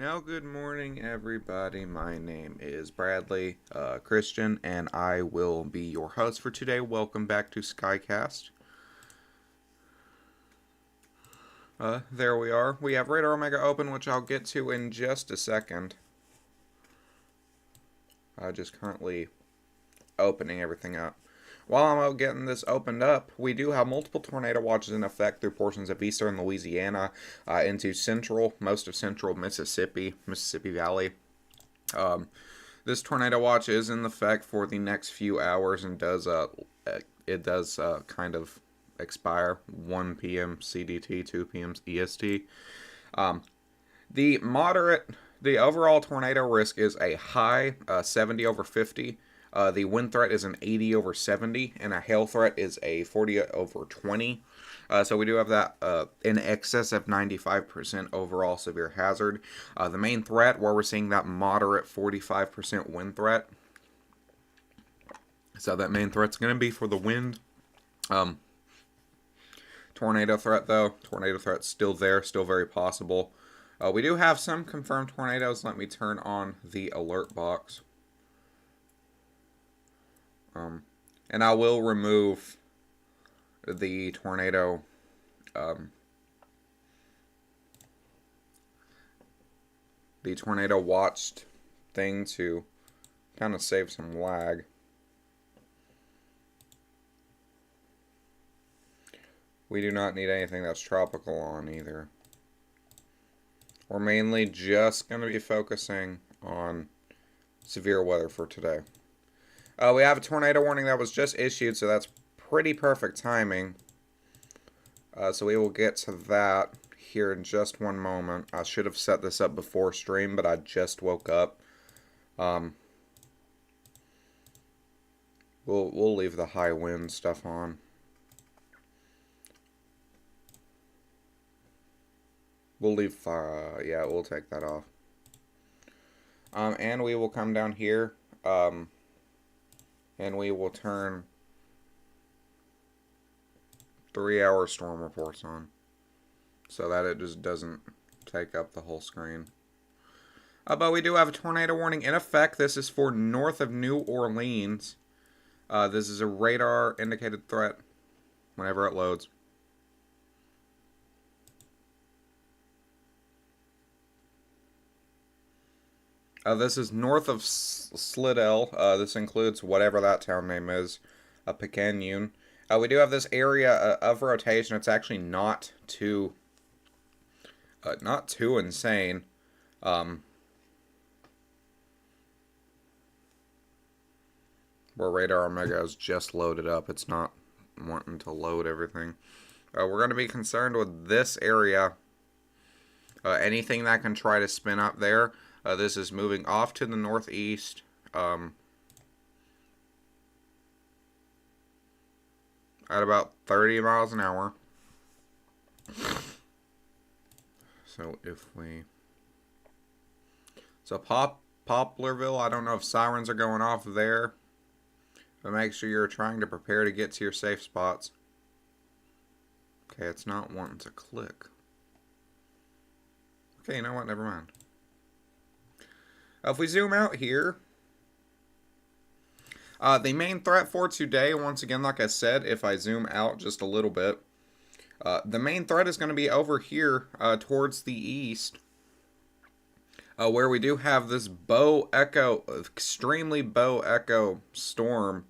Now, good morning, everybody. My name is Bradley Christian, and I will be your host for today. Welcome back to Skycast. There we are. We have Radar Omega open, which I'll get to in just a second. Just currently opening everything up. While I'm out getting this opened up, we do have multiple tornado watches in effect through portions of eastern Louisiana into most of central Mississippi Valley. This tornado watch is in effect for the next few hours and does kind of expire 1 p.m. CDT, 2 p.m. EST. The overall tornado risk is a high 70 over 50. The wind threat is an 80 over 70, and a hail threat is a 40 over 20. So we do have that in excess of 95% overall severe hazard. The main threat, where we're seeing that moderate 45% wind threat. So that main threat's going to be for the wind. Tornado threat, though. Tornado threat's still there, still very possible. We do have some confirmed tornadoes. Let me turn on the alert box. And I will remove the tornado watched thing to kind of save some lag. We do not need anything that's tropical on either. We're mainly just going to be focusing on severe weather for today. We have a tornado warning that was just issued, so that's pretty perfect timing. So we will get to that here in just one moment. I should have set this up before stream, but I just woke up. We'll leave the high wind stuff on. We'll leave, yeah, we'll take that off. And we will come down here, and we will turn 3-hour storm reports on, so that it just doesn't take up the whole screen. But we do have a tornado warning in effect. This is for north of New Orleans. This is a radar indicated threat whenever it loads. This is north of Slidell. This includes whatever that town name is, Picayune. We do have this area of rotation. It's actually not too insane. Where Radar Omega is just loaded up. It's not wanting to load everything. We're going to be concerned with this area. Anything that can try to spin up there. This is moving off to the northeast. At about 30 miles an hour. So Poplarville, I don't know if sirens are going off there. But make sure you're trying to prepare to get to your safe spots. Okay, it's not wanting to click. Okay, you know what? Never mind. If we zoom out here, the main threat for today, once again, like I said, if I zoom out just a little bit, the main threat is going to be over here towards the east, where we do have this extremely bow echo storm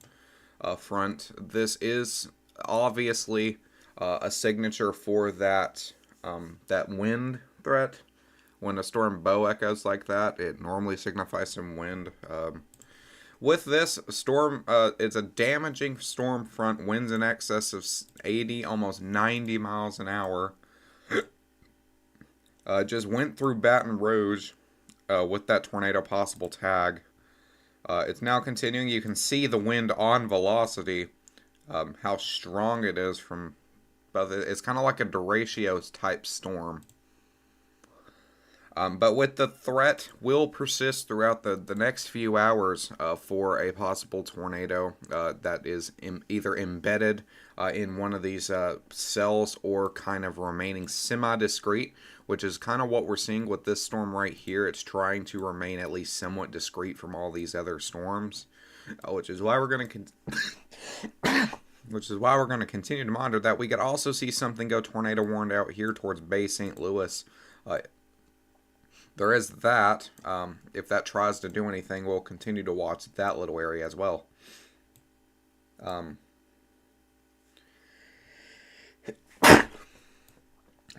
front. This is obviously a signature for that wind threat. When a storm bow echoes like that, it normally signifies some wind. With this storm, it's a damaging storm front, winds in excess of 80, almost 90 miles an hour. Just went through Baton Rouge with that tornado possible tag. It's now continuing. You can see the wind on velocity, how strong it is from, but it's kind of like a derecho type storm. But with the threat will persist throughout the next few hours for a possible tornado that is either embedded in one of these cells or kind of remaining semi-discrete, which is kind of what we're seeing with this storm right here. It's trying to remain at least somewhat discrete from all these other storms, which is why we're going to which is why we're going to continue to monitor that. We could also see something go tornado warned out here towards Bay St. Louis. There is that. If that tries to do anything, we'll continue to watch that little area as well.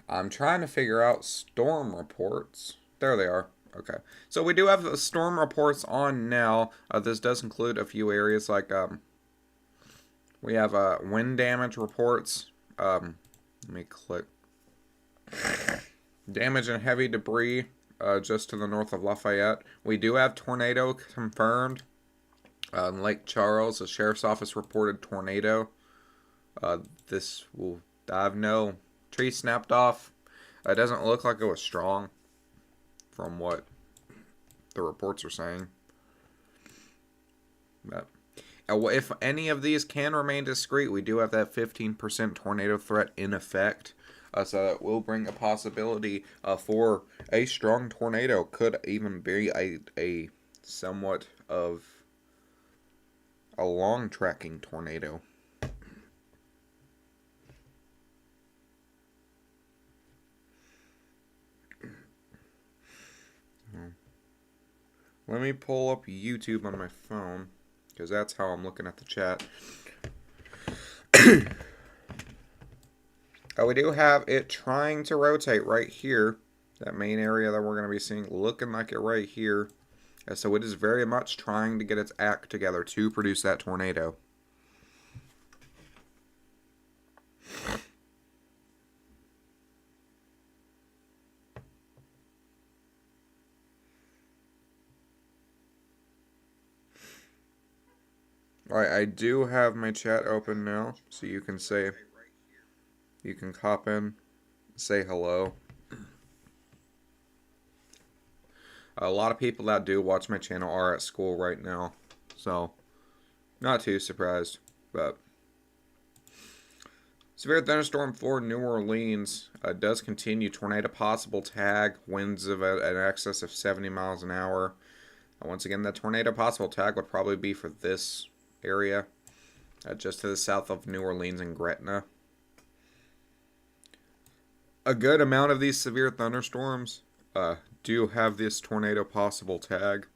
I'm trying to figure out storm reports. There they are. Okay. So we do have the storm reports on now. This does include a few areas like we have wind damage reports. Let me click. Damage and heavy debris just to the north of Lafayette. We do have tornado confirmed. In Lake Charles, the sheriff's office reported tornado. This will have no tree snapped off. It doesn't look like it was strong from what the reports are saying. But if any of these can remain discrete, we do have that 15% tornado threat in effect. So that will bring a possibility for a strong tornado. Could even be a somewhat of a long tracking tornado. Let me pull up YouTube on my phone, because that's how I'm looking at the chat. We do have it trying to rotate right here. That main area that we're going to be seeing looking like it right here. So it is very much trying to get its act together to produce that tornado. Alright, I do have my chat open now, so you can hop in, say hello. A lot of people that do watch my channel are at school right now, so not too surprised. But severe thunderstorm for New Orleans does continue. Tornado possible tag, winds of an excess of 70 miles an hour. Once again, the tornado possible tag would probably be for this area, just to the south of New Orleans and Gretna. A good amount of these severe thunderstorms do have this tornado possible tag.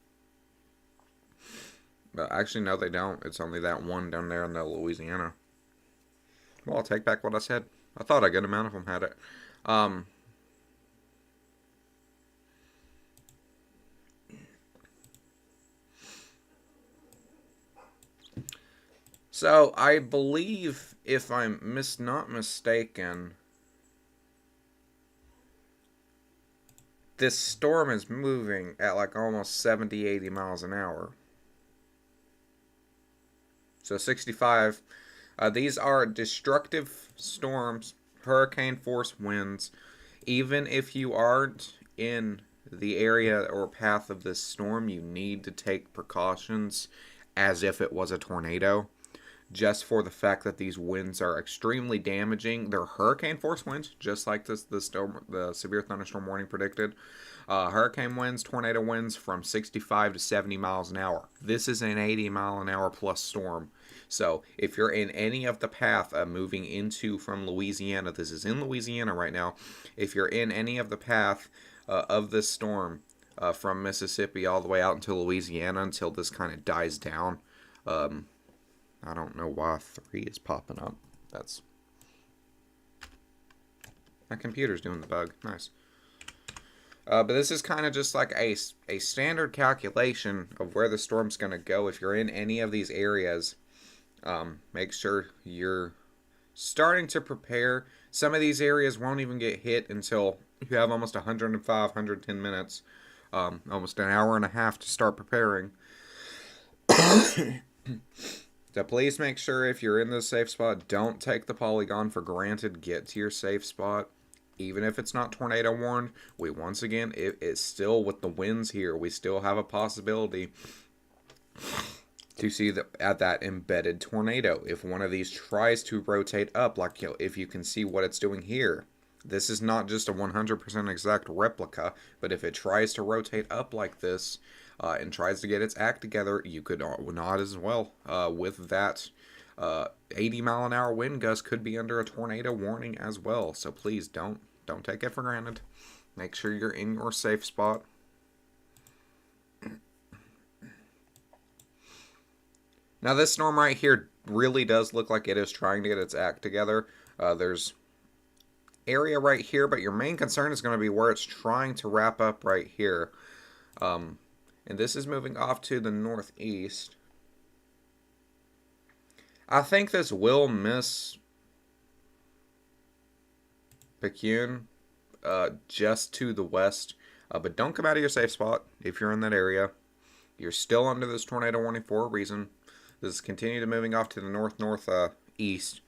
But actually, no, they don't. It's only that one down there in the Louisiana. Well, I'll take back what I said. I thought a good amount of them had it. So, I believe, if I'm not mistaken, this storm is moving at like almost 70, 80 miles an hour. So 65. These are destructive storms, hurricane force winds. Even if you aren't in the area or path of this storm, you need to take precautions as if it was a tornado. Just for the fact that these winds are extremely damaging. They're hurricane force winds, just like the severe thunderstorm warning predicted. Hurricane winds, tornado winds from 65 to 70 miles an hour. This is an 80 mile an hour plus storm. So if you're in any of the path moving into from Louisiana, this is in Louisiana right now. If you're in any of the path of this storm from Mississippi all the way out into Louisiana until this kind of dies down, I don't know why 3 is popping up. That's... my computer's doing the bug. Nice. But this is kind of just like a standard calculation of where the storm's going to go. If you're in any of these areas, make sure you're starting to prepare. Some of these areas won't even get hit until you have almost 105, 110 minutes. Almost an hour and a half to start preparing. So please make sure if you're in the safe spot, don't take the polygon for granted. Get to your safe spot. even if it's not tornado warned, we once again, it's still with the winds here, we still have a possibility to see at that embedded tornado. If one of these tries to rotate up, like if you can see what it's doing here, this is not just a 100% exact replica, but if it tries to rotate up like this and tries to get its act together, you could not as well with that 80 mile an hour wind gust could be under a tornado warning as well. So please don't take it for granted. Make sure you're in your safe spot. Now this storm right here really does look like it is trying to get its act together. There's area right here, but your main concern is going to be where it's trying to wrap up right here. And this is moving off to the northeast. I think this will miss Picayune just to the west. But don't come out of your safe spot if you're in that area. You're still under this tornado warning for a reason. This is continuing to moving off to the northeast.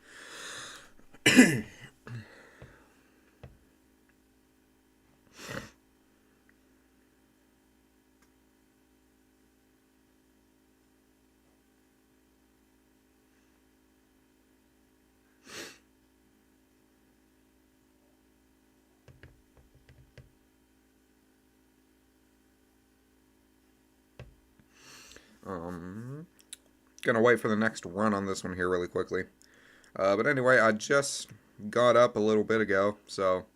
Gonna wait for the next run on this one here really quickly. But anyway, I just got up a little bit ago, so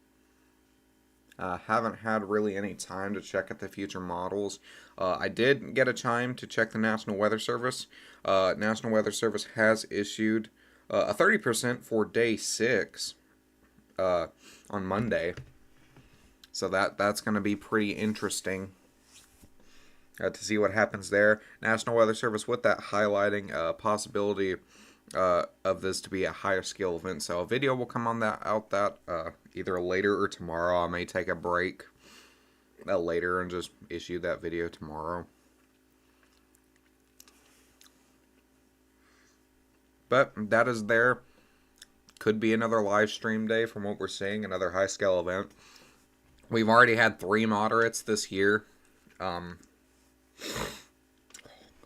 I haven't had really any time to check at the future models. I did get a time to check the National Weather Service. National Weather Service has issued a 30% for day 6 on Monday. So that's going to be pretty interesting to see what happens there. National Weather Service with that highlighting possibility of this to be a higher scale event. So a video will come on that either later or tomorrow. I may take a break later and just issue that video tomorrow. But that is there. Could be another live stream day from what we're seeing, another high scale event. We've already had 3 moderates this year.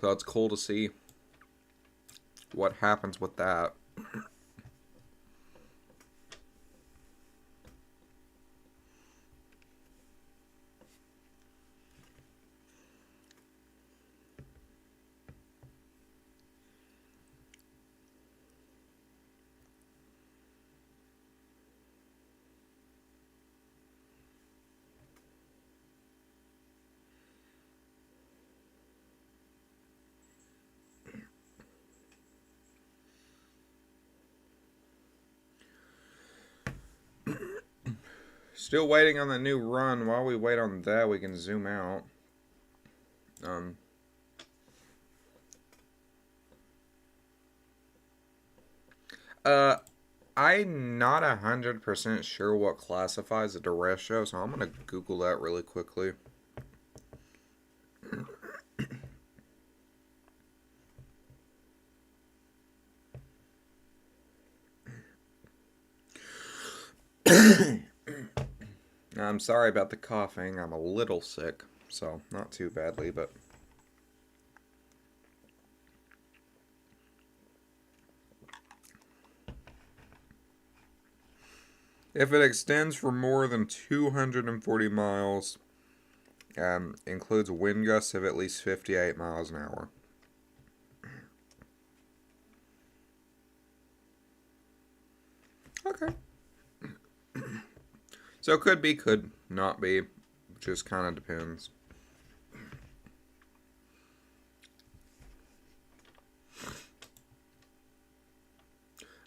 So it's cool to see what happens with that. Still waiting on the new run. While we wait on that, we can zoom out. I'm not 100% sure what classifies a derecho, so I'm going to Google that really quickly. I'm sorry about the coughing. I'm a little sick, so not too badly, but if it extends for more than 240 miles, includes wind gusts of at least 58 miles an hour. Okay. So could be, could not be. Just kind of depends.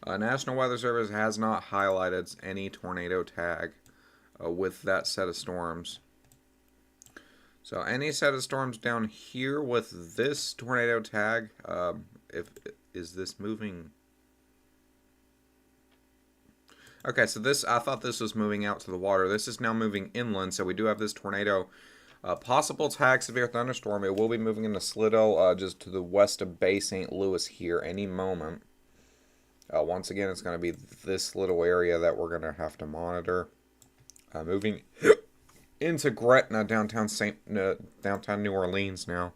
National Weather Service has not highlighted any tornado tag with that set of storms. So any set of storms down here with this tornado tag, is this moving? Okay, so this, I thought this was moving out to the water. This is now moving inland, so we do have this tornado. Possible tag severe thunderstorm. It will be moving into Slidell, just to the west of Bay St. Louis here any moment. Once again, it's going to be this little area that we're going to have to monitor. Moving into Gretna, downtown New Orleans now.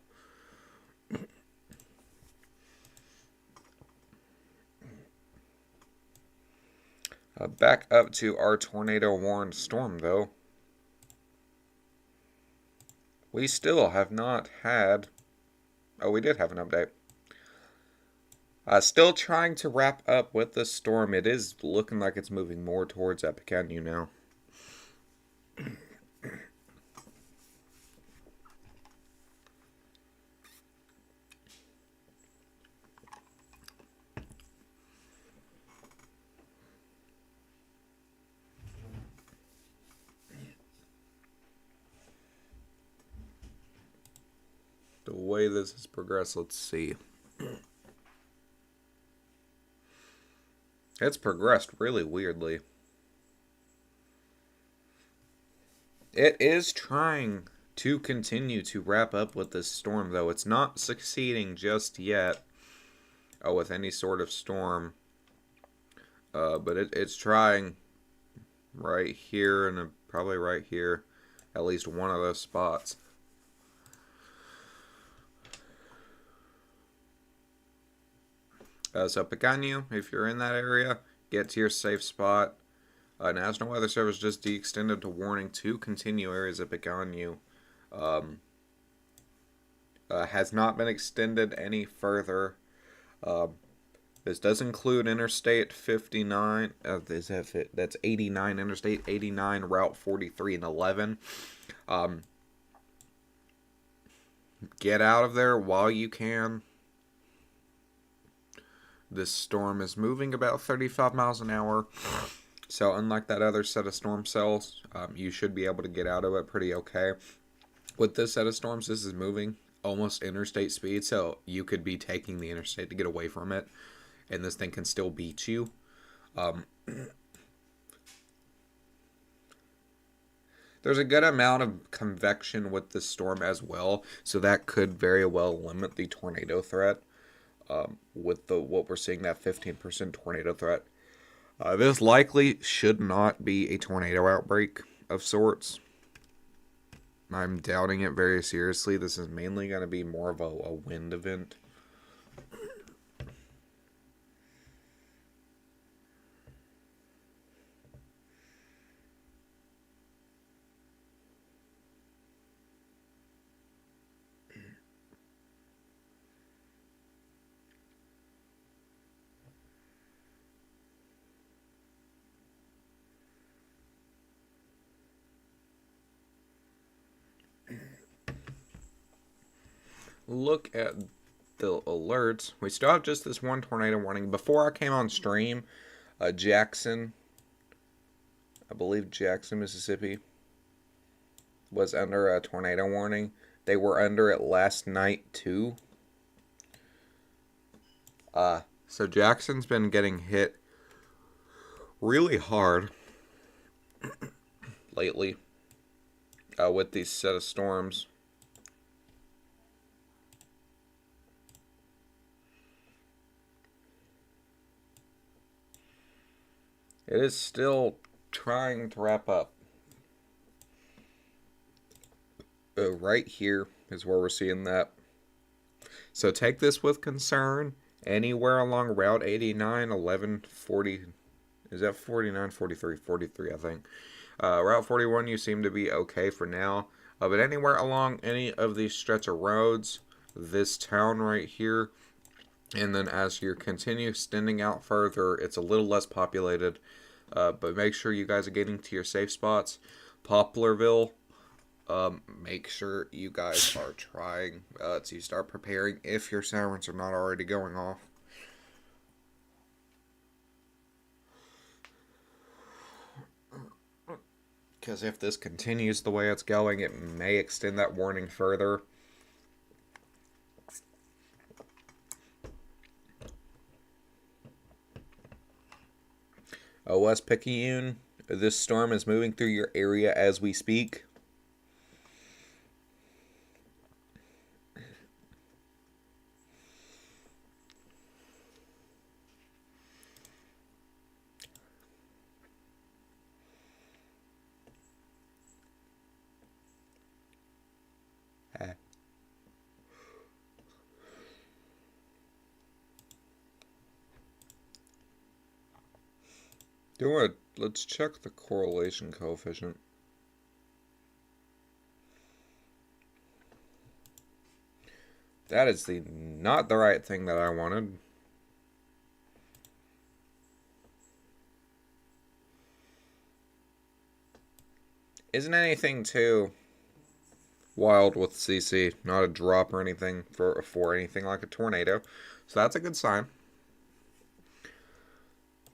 Back up to our tornado-warned storm, though. We still have not had... Oh, we did have an update. Still trying to wrap up with the storm. It is looking like it's moving more towards Epicanyu now. The way this has progressed, let's see. It's progressed really weirdly. It is trying to continue to wrap up with this storm, though. It's not succeeding just yet with any sort of storm. But it's trying right here and probably right here. At least one of those spots. So Picanyu, if you're in that area, get to your safe spot. National Weather Service just de-extended to warning to continue areas of Picanyu. Has not been extended any further. This does include Interstate 59. That's 89, Interstate 89, Route 43 and 11. Get out of there while you can. This storm is moving about 35 miles an hour. So unlike that other set of storm cells, you should be able to get out of it pretty okay. With this set of storms, this is moving almost interstate speed. So you could be taking the interstate to get away from it. And this thing can still beat you. There's a good amount of convection with this storm as well. So that could very well limit the tornado threat. With what we're seeing, that 15% tornado threat. This likely should not be a tornado outbreak of sorts. I'm doubting it very seriously. This is mainly going to be more of a wind event. Look at the alerts. We still have just this one tornado warning. Before I came on stream, Jackson, I believe Jackson, Mississippi, was under a tornado warning. They were under it last night too. So Jackson's been getting hit really hard lately with these set of storms. It is still trying to wrap up. Right here is where we're seeing that. So take this with concern. Anywhere along Route 89, 11, 40, is that 49, 43, 43, I think. Route 41, you seem to be okay for now. But anywhere along any of these stretch of roads, this town right here, and then as you continue extending out further, it's a little less populated. But make sure you guys are getting to your safe spots. Poplarville, make sure you guys are trying to start preparing if your sirens are not already going off. Because if this continues the way it's going, it may extend that warning further. West Picayune, this storm is moving through your area as we speak. Do you want to, let's check the correlation coefficient. That is not the right thing that I wanted. Isn't anything too wild with CC. Not a drop or anything for anything like a tornado. So that's a good sign.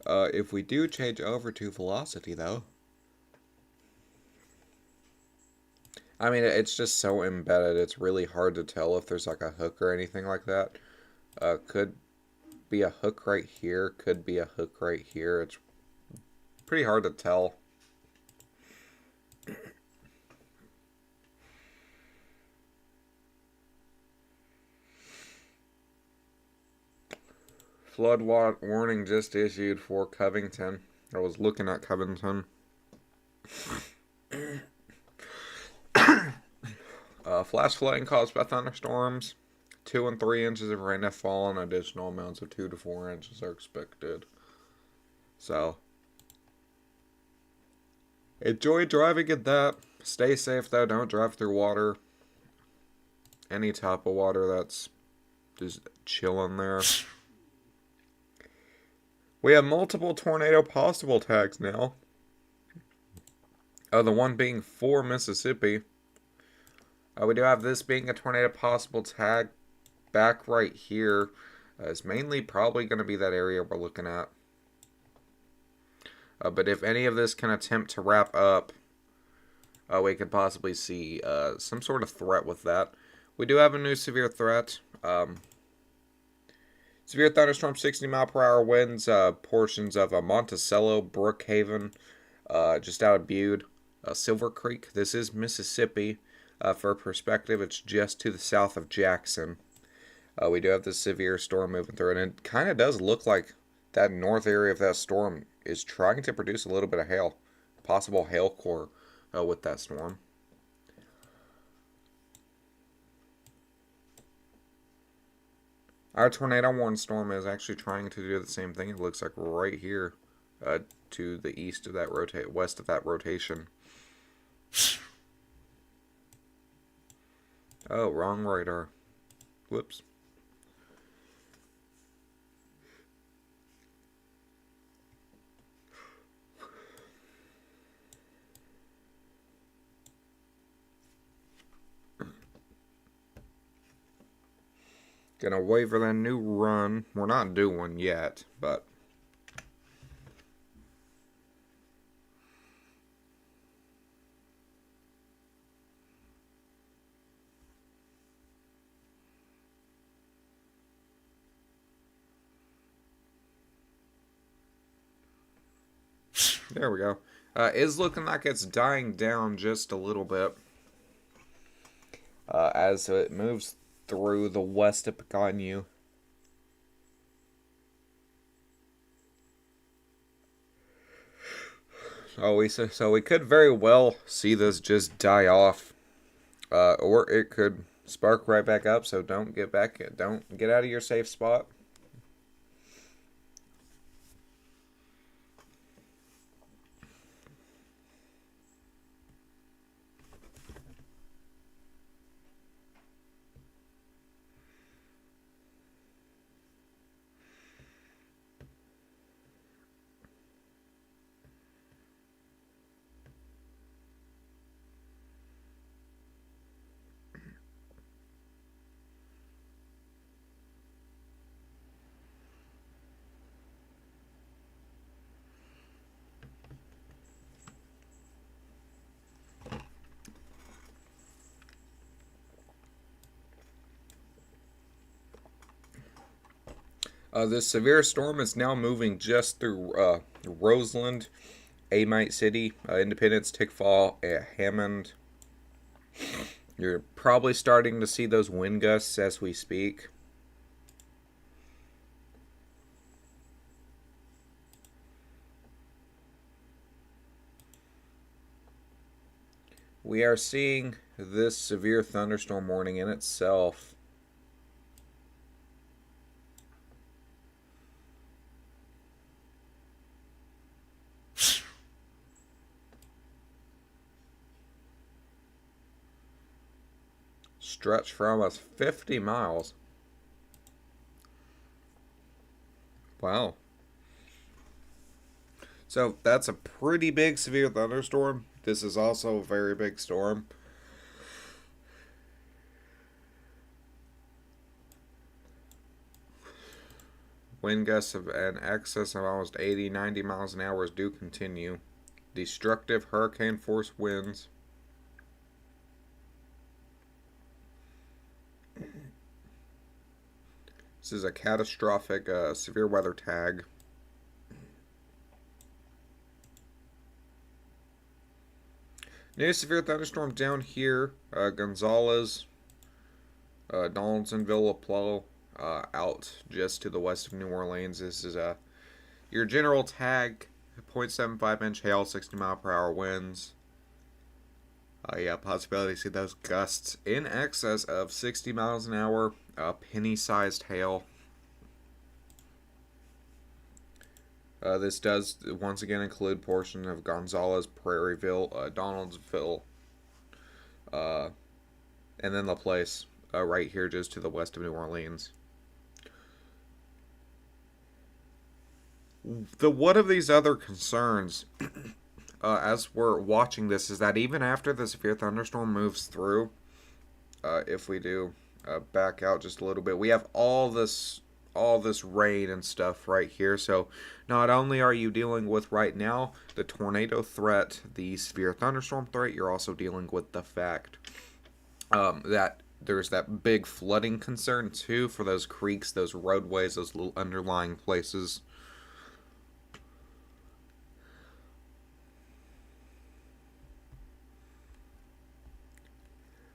If we do change over to velocity, though, I mean, it's just so embedded. It's really hard to tell if there's like a hook or anything like that. Could be a hook right here. Could be a hook right here. It's pretty hard to tell. Flood warning just issued for Covington. I was looking at Covington. Flash flooding caused by thunderstorms. 2 and 3 inches of rain have fallen. Additional amounts of 2 to 4 inches are expected. So, enjoy driving in that. Stay safe though. Don't drive through water. Any type of water that's just chilling there. We have multiple tornado possible tags now. The one being for Mississippi. We do have this being a tornado possible tag back right here. It's mainly probably going to be that area we're looking at. But if any of this can attempt to wrap up, we could possibly see some sort of threat with that. We do have a new severe threat. Severe thunderstorm, 60-mile-per-hour winds, portions of Monticello, Brookhaven, just out of Bude, Silver Creek. This is Mississippi. For perspective, it's just to the south of Jackson. We do have this severe storm moving through, and it kind of does look like that north area of that storm is trying to produce a little bit of hail. Possible hail core with that storm. Our tornado warning storm is actually trying to do the same thing. It looks like right here to the east of that west of that rotation. Oh, wrong radar. Whoops. Gonna wait for that new run. We're not due one yet, but there we go. Is looking like it's dying down just a little bit as it moves through the west of Picanyu. So we could very well see this just die off, or it could spark right back up. So don't get out of your safe spot. This severe storm is now moving just through Roseland, Amite City, Independence, Tickfall, Hammond. You're probably starting to see those wind gusts as we speak. We are seeing this severe thunderstorm warning in itself Stretch for almost 50 miles. Wow. So that's a pretty big severe thunderstorm. This is also a very big storm. Wind gusts of an excess of almost 80, 90 miles an hour do continue. Destructive hurricane force winds. This is a catastrophic severe weather tag. New severe thunderstorm down here. Gonzales, Donaldsonville, LaPlo, out just to the west of New Orleans. This is your general tag. 0.75 inch hail, 60 mile per hour winds. Yeah, possibility to see those gusts in excess of 60 miles an hour. Penny-sized hail. This does once again include portion of Gonzales, Prairieville, Donaldsonville, and then the place right here just to the west of New Orleans. One of these other concerns, as we're watching this, is that even after the severe thunderstorm moves through, if we do back out just a little bit, we have all this rain and stuff right here. So not only are you dealing with right now the tornado threat, the severe thunderstorm threat, you're also dealing with the fact that there's that big flooding concern too for those creeks, those roadways, those little underlying places.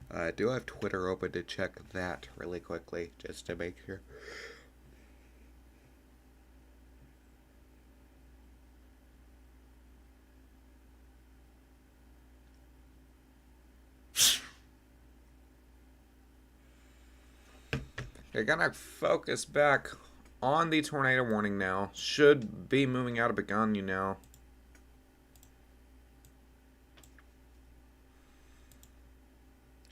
I do have Twitter open to check that really quickly just to make sure. You're gonna focus back on the tornado warning now. Should be moving out of Begonia now.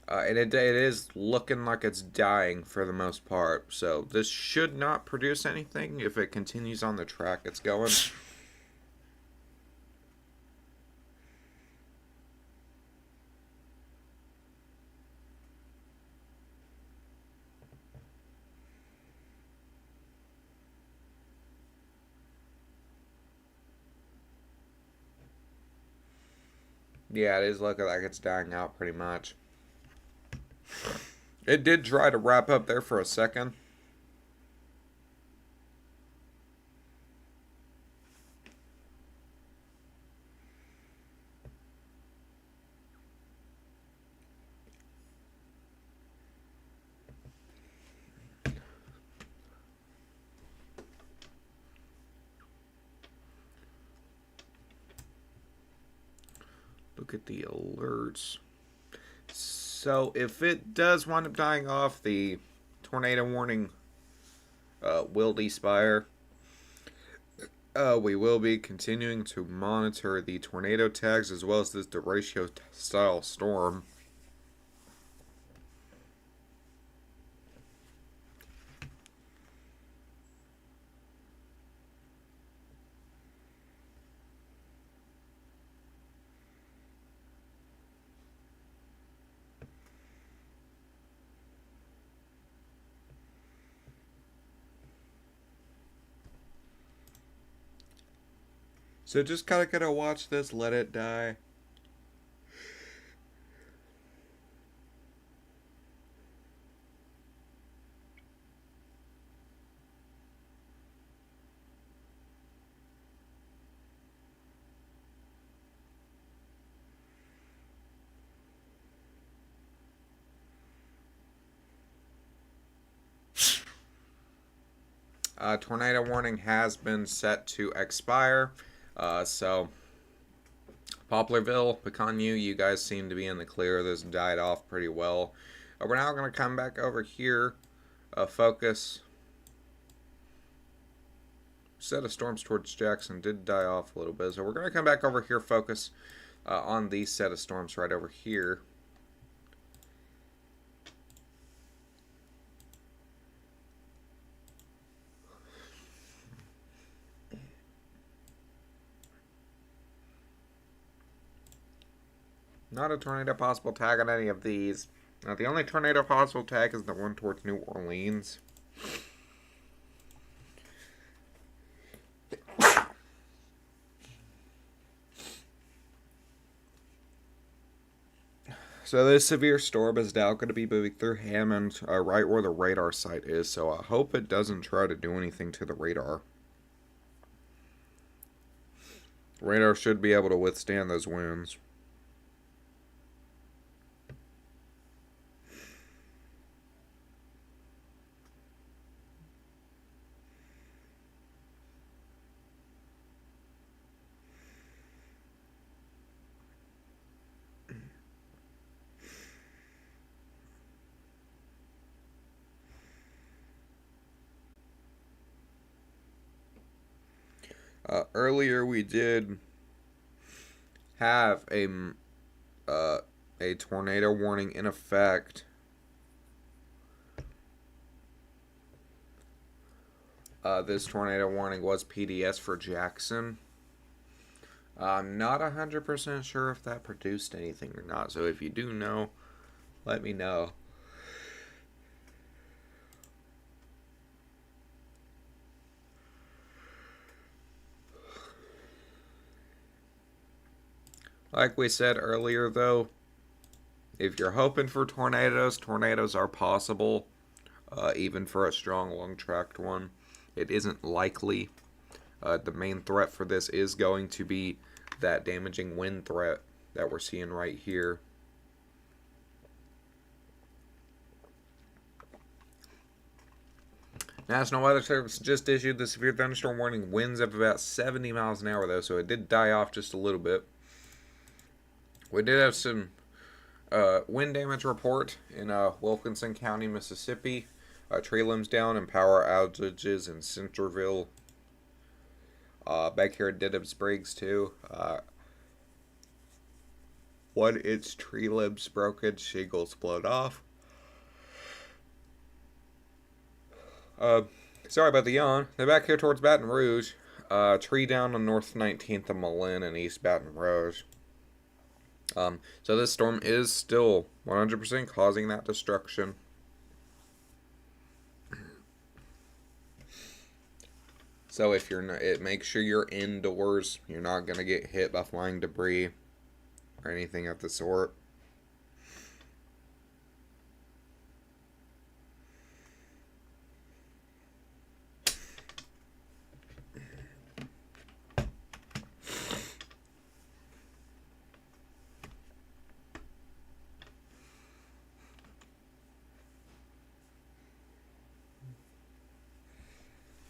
And it is looking like it's dying for the most part. So this should not produce anything if it continues on the track it's going. Yeah, it is looking like it's dying out pretty much. It did try to wrap up there for a second. Look at the alerts. So if it does wind up dying off, the tornado warning will expire. We will be continuing to monitor the tornado tags as well as this derecho style storm. So just kind of gonna watch this, let it die. Tornado warning has been set to expire. So Poplarville, Picanyu, you guys seem to be in the clear. This died off pretty well. We're now going to come back over here. Focus. Set of storms towards Jackson did die off a little bit. So we're going to come back over here, focus on these set of storms right over here. Not a tornado possible tag on any of these. Now, the only tornado possible tag is the one towards New Orleans. So this severe storm is now going to be moving through Hammond, right where the radar site is. So I hope it doesn't try to do anything to the radar. Radar should be able to withstand those winds. Earlier we did have a tornado warning in effect. This tornado warning was PDS for Jackson. I'm not 100% sure if that produced anything or not, so if you do know, let me know. Like we said earlier, though, if you're hoping for tornadoes, tornadoes are possible, even for a strong, long-tracked one. It isn't likely. The main threat for this is going to be that damaging wind threat that we're seeing right here. National Weather Service just issued the severe thunderstorm warning. Winds of about 70 miles an hour, though, so it did die off just a little bit. We did have some wind damage report in Wilkinson County, Mississippi. Tree limbs down and power outages in Centerville. Back here at Diddums Briggs, too. 1 inch tree limbs broken, shingles blown off. Sorry about the yawn. They're back here towards Baton Rouge. Tree down on North 19th and Malin and East Baton Rouge. So this storm is still 100% causing that destruction. So if you're not, make sure you're indoors. You're not gonna get hit by flying debris or anything of the sort.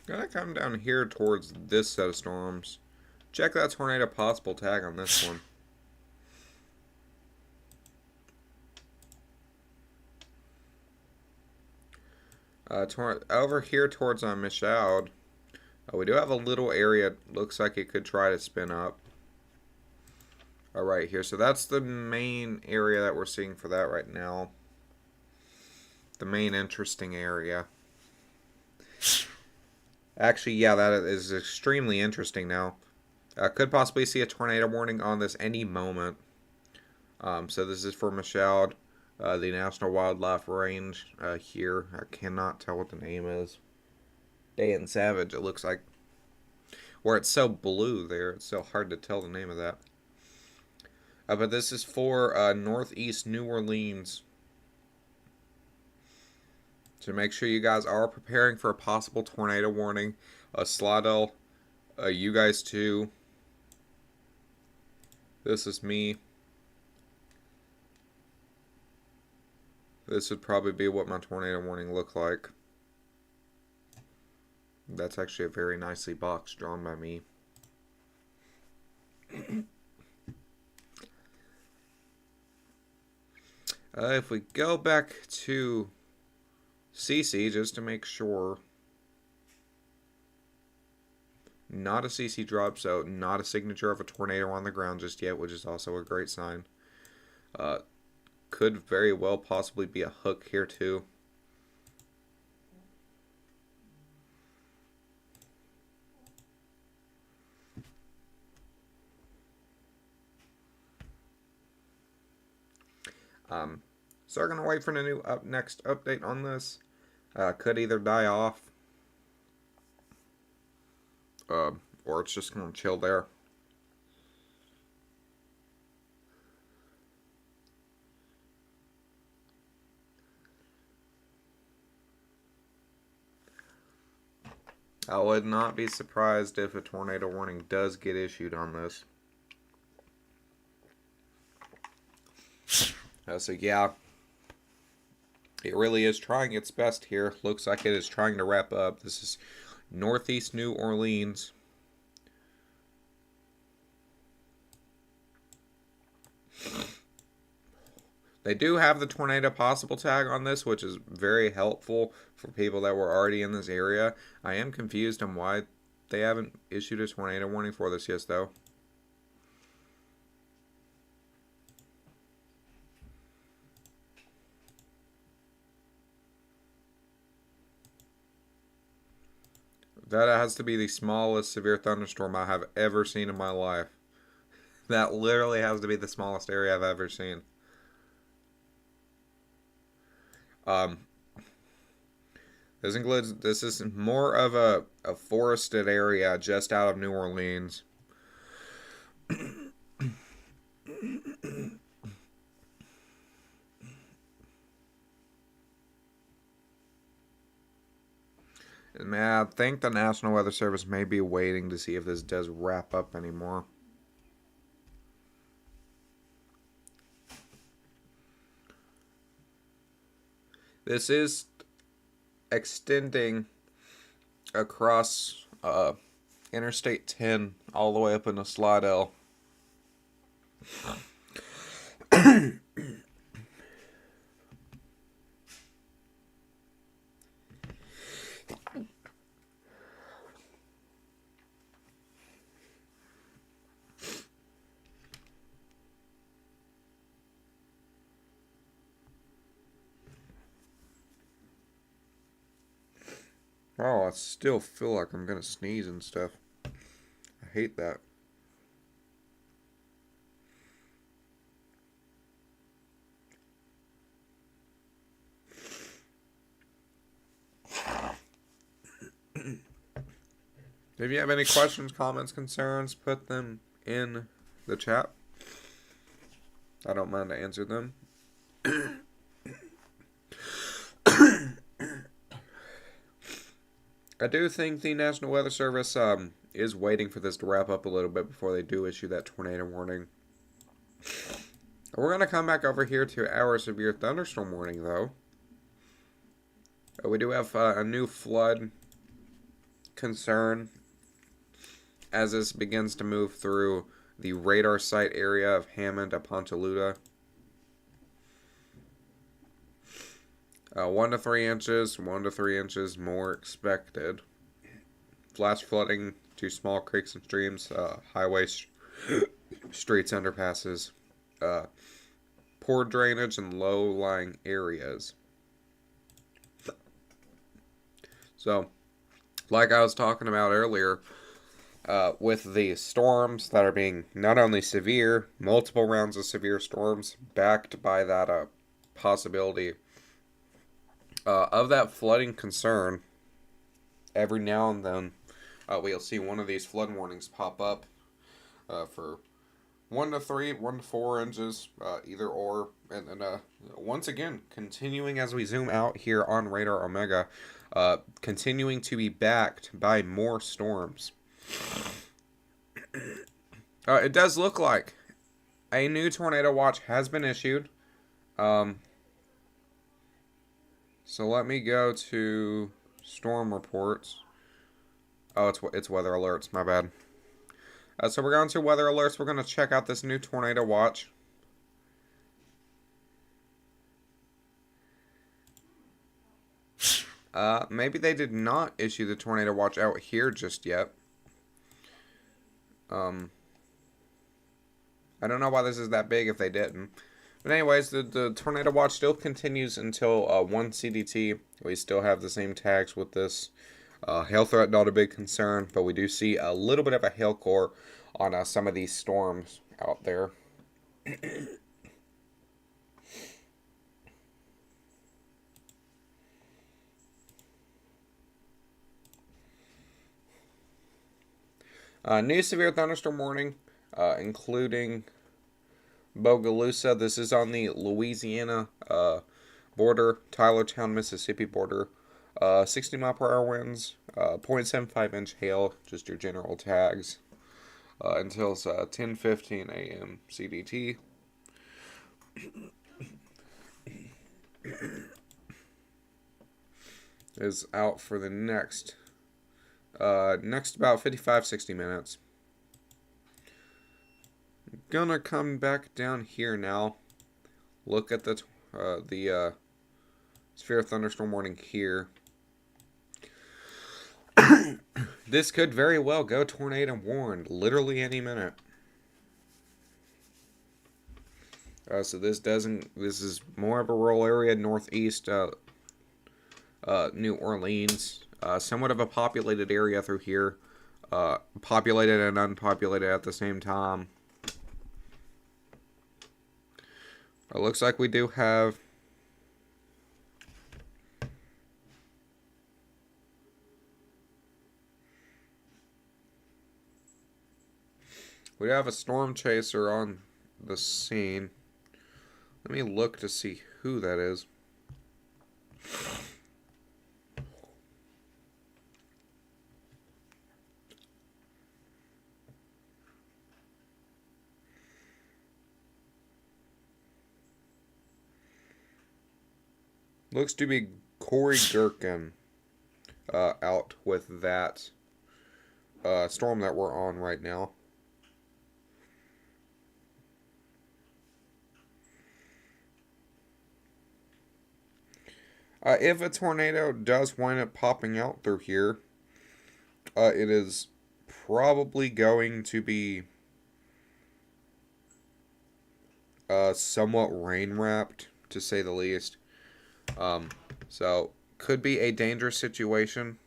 Gonna come down here towards this set of storms. Check that tornado possible tag on this one. Over here towards Michoud, we do have a little area. Looks like it could try to spin up. Right here. So that's the main area that we're seeing for that right now. The main interesting area. Actually, yeah, that is extremely interesting now. Could possibly see a tornado warning on this any moment. So this is for Michoud, the National Wildlife Range here. I cannot tell what the name is. Day and Savage, it looks like. Where it's so blue there, it's so hard to tell the name of that. But this is for northeast New Orleans. So make sure you guys are preparing for a possible tornado warning. Slidell, you guys too. This is me. This would probably be what my tornado warning looked like. That's actually a very nicely boxed, drawn by me. If we go back to CC, just to make sure. Not a CC drop, so not a signature of a tornado on the ground just yet, which is also a great sign. Could very well possibly be a hook here too. So we're going to wait for the new next update on this. Could either die off, or it's just going to chill there. I would not be surprised if a tornado warning does get issued on this. So yeah, it really is trying its best here. Looks like it is trying to wrap up. This is northeast New Orleans. They do have the tornado possible tag on this, which is very helpful for people that were already in this area. I am confused on why they haven't issued a tornado warning for this yet, though. That has to be the smallest severe thunderstorm I have ever seen in my life. That literally has to be the smallest area I've ever seen. This is more of a forested area just out of New Orleans. Man, I think the National Weather Service may be waiting to see if this does wrap up anymore. This is extending across Interstate 10 all the way up into Slidell. Oh, I still feel like I'm gonna sneeze and stuff. I hate that. If you have any questions, comments, concerns, put them in the chat. I don't mind to answer them. I do think the National Weather Service is waiting for this to wrap up a little bit before they do issue that tornado warning. We're going to come back over here to our severe thunderstorm warning, though. We do have a new flood concern as this begins to move through the radar site area of Hammond to Pontaluda. 1 to 3 inches, 1 to 3 inches more expected. Flash flooding to small creeks and streams, highways, streets, underpasses, poor drainage in low-lying areas. So, like I was talking about earlier, with the storms that are being not only severe, multiple rounds of severe storms, backed by that possibility of that flooding concern, every now and then we'll see one of these flood warnings pop up for 1 to 3, 1 to 4 inches, either or. And then once again, continuing as we zoom out here on Radar Omega, continuing to be backed by more storms. It does look like a new tornado watch has been issued. So let me go to storm reports. Oh, it's weather alerts. My bad. So we're going to weather alerts. We're going to check out this new tornado watch. Maybe they did not issue the tornado watch out here just yet. I don't know why this is that big if they didn't. But anyways, the tornado watch still continues until 1 CDT. We still have the same tags with this. Hail threat, not a big concern, but we do see a little bit of a hail core on some of these storms out there. New severe thunderstorm warning, including Bogalusa. This is on the Louisiana border, Tylertown, Mississippi border. 60 mile per hour winds, 0.75-inch hail, just your general tags. Until 10:15 a.m. CDT. Is out for the next about 55-60 minutes. Gonna come back down here now. Look at the severe thunderstorm warning here. This could very well go tornado warned literally any minute. So this is more of a rural area, northeast New Orleans. Somewhat of a populated area through here. Populated and unpopulated at the same time. It looks like we do have a storm chaser on the scene. Let me look to see who that is. Looks to be Corey Gherkin out with that storm that we're on right now. If a tornado does wind up popping out through here, it is probably going to be somewhat rain-wrapped, to say the least. So, could be a dangerous situation.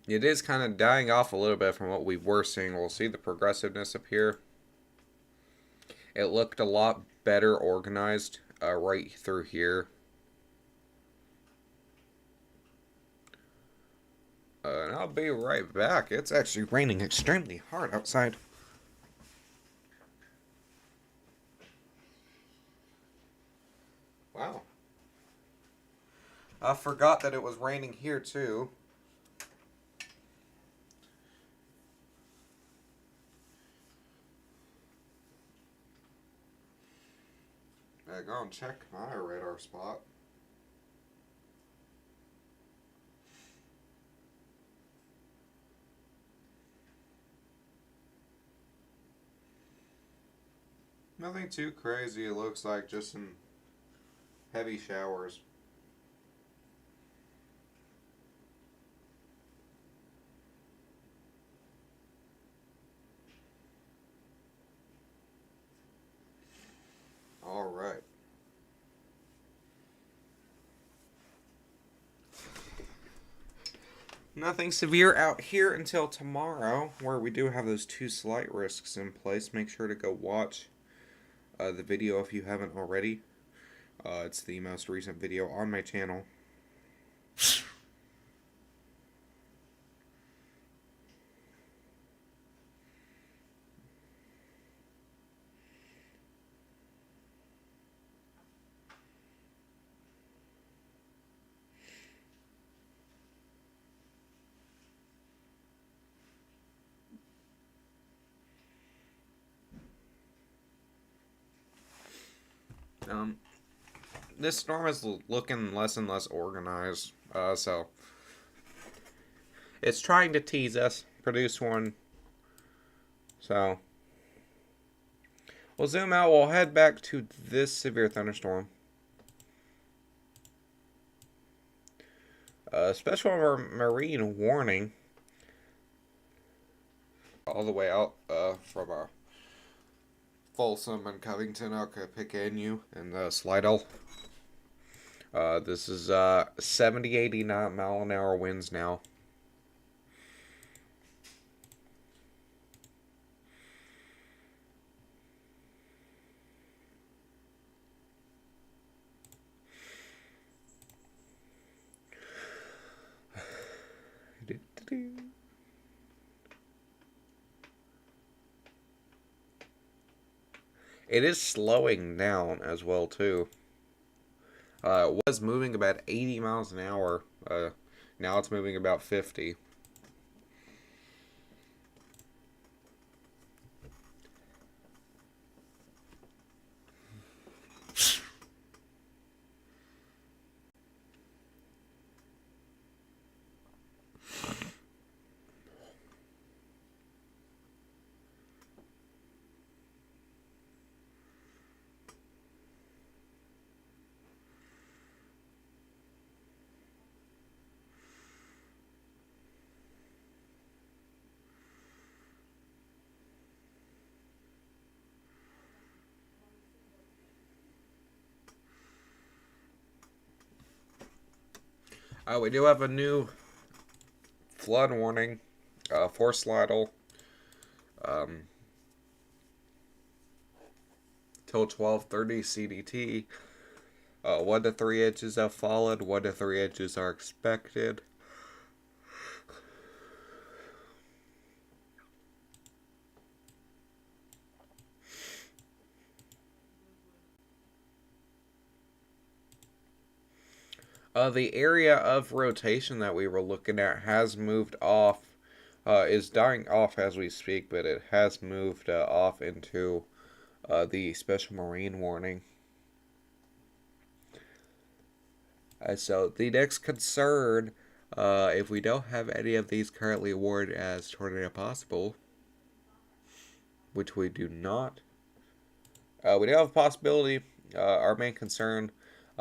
It is kind of dying off a little bit from what we were seeing. We'll see the progressiveness up here. It looked a lot better organized right through here. And I'll be right back. It's actually raining extremely hard outside. Wow. I forgot that it was raining here too. Go and check my radar spot. Nothing too crazy, it looks like, just some heavy showers. All right. Nothing severe out here until tomorrow, where we do have those 2 slight risks in place. Make sure to go watch the video if you haven't already. It's the most recent video on my channel. This storm is looking less and less organized, so it's trying to tease us, produce one. So we'll zoom out. We'll head back to this severe thunderstorm. Special marine warning all the way out from Folsom and Covington, Picayune, and Slidell. This is 70, 89 mile an hour winds now. It is slowing down as well too. It was moving about 80 miles an hour. Now it's moving about 50. We do have a new flood warning for Slidle. Till 12:30 CDT. 1 to 3 inches have fallen. 1 to 3 inches are expected. The area of rotation that we were looking at has moved off. Is dying off as we speak, but it has moved off into the special marine warning. So the next concern, if we don't have any of these currently awarded as tornado possible, which we do not, we do have a possibility. Our main concern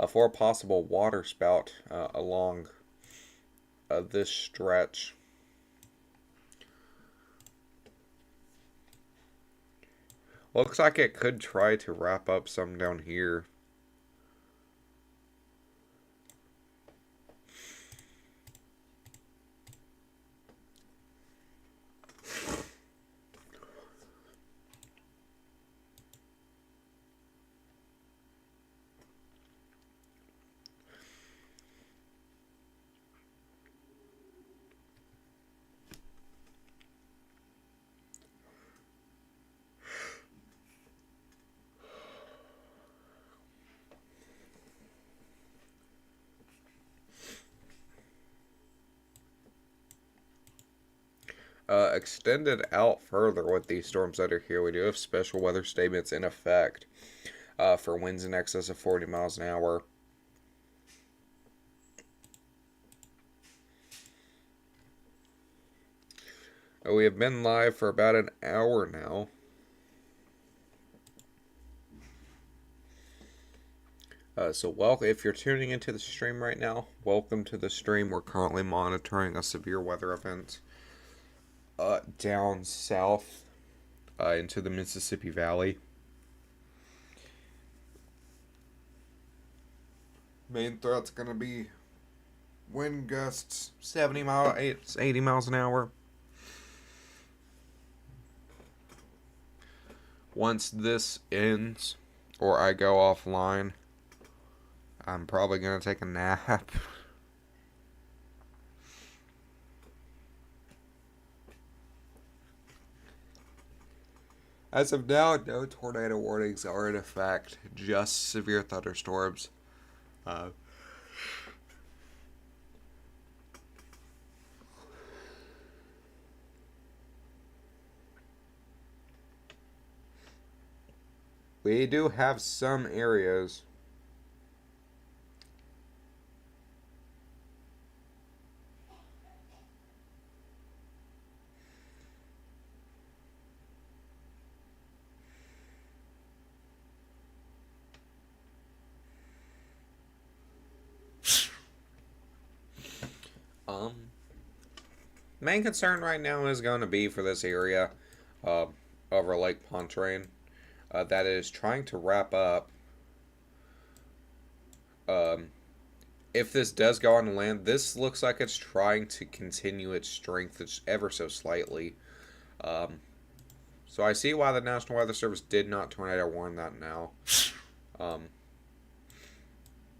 for a possible water spout along this stretch. Looks like it could try to wrap up some down here. Extended out further with these storms that are here, we do have special weather statements in effect for winds in excess of 40 miles an hour. We have been live for about an hour now. So welcome, if you're tuning into the stream right now, welcome to the stream. We're currently monitoring a severe weather event down south into the Mississippi Valley. Main threat's going to be wind gusts 80 miles an hour. Once this ends, or I go offline, I'm probably going to take a nap. As of now, no tornado warnings are in effect, just severe thunderstorms. We do have some areas main concern right now is going to be for this area over Lake Pontchartrain that is trying to wrap up. If this does go on land, this looks like it's trying to continue its strength ever so slightly. So I see why the National Weather Service did not tornado warn that now.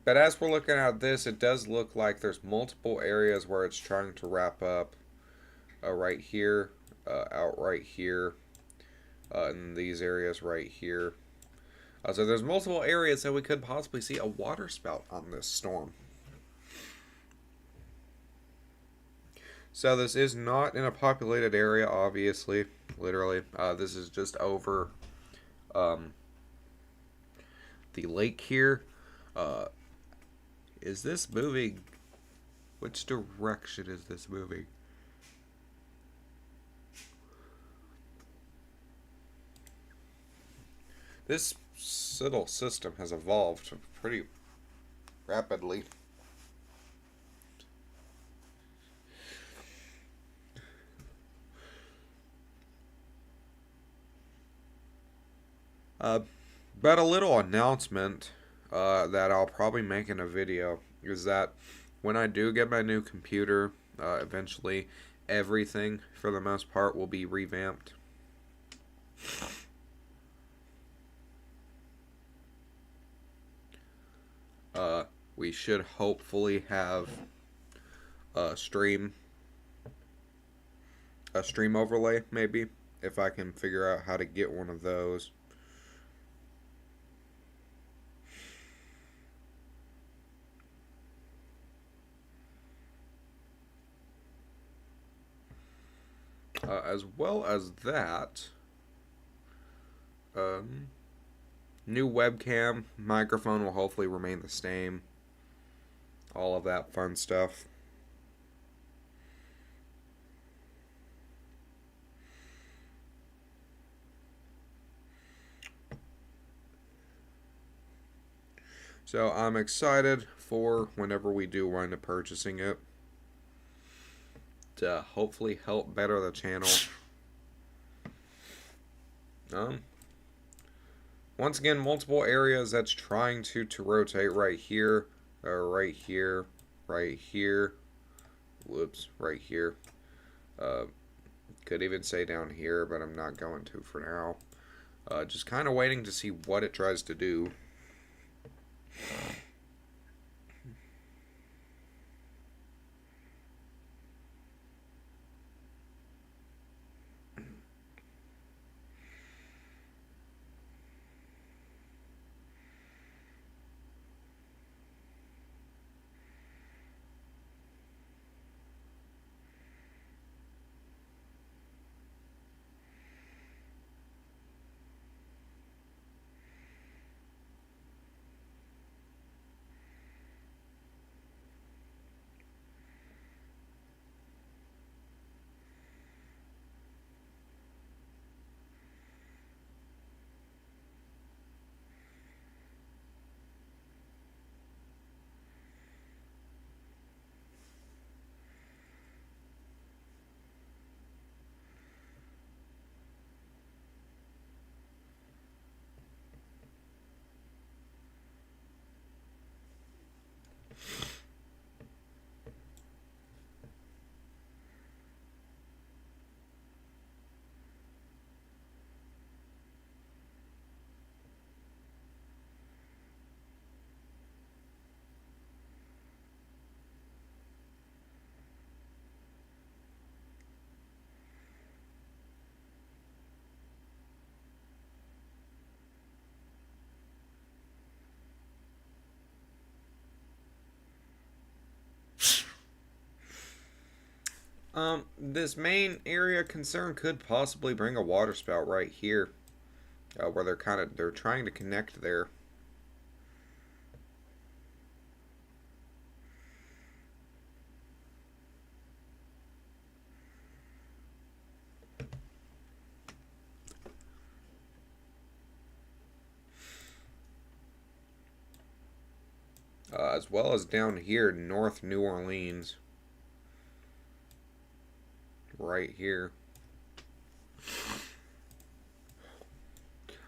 But as we're looking at this, it does look like there's multiple areas where it's trying to wrap up. Right here, out right here, in these areas right here. So there's multiple areas that we could possibly see a water spout on this storm. So this is not in a populated area, obviously, literally. This is just over um, the lake here. Is this moving? Which direction is this moving? This little system has evolved pretty rapidly. But a little announcement that I'll probably make in a video is that when I do get my new computer, eventually everything for the most part will be revamped. We should hopefully have a stream overlay, maybe, if I can figure out how to get one of those. As well as that, new webcam, microphone will hopefully remain the same. All of that fun stuff. So I'm excited for whenever we do wind up purchasing it to hopefully help better the channel. Once again, multiple areas that's trying to rotate right here, right here, right here. Whoops, right here. Could even say down here, but I'm not going to for now. Just kind of waiting to see what it tries to do. This main area concern could possibly bring a water spout right here, where they're trying to connect there. As well as down here, North New Orleans. Right here.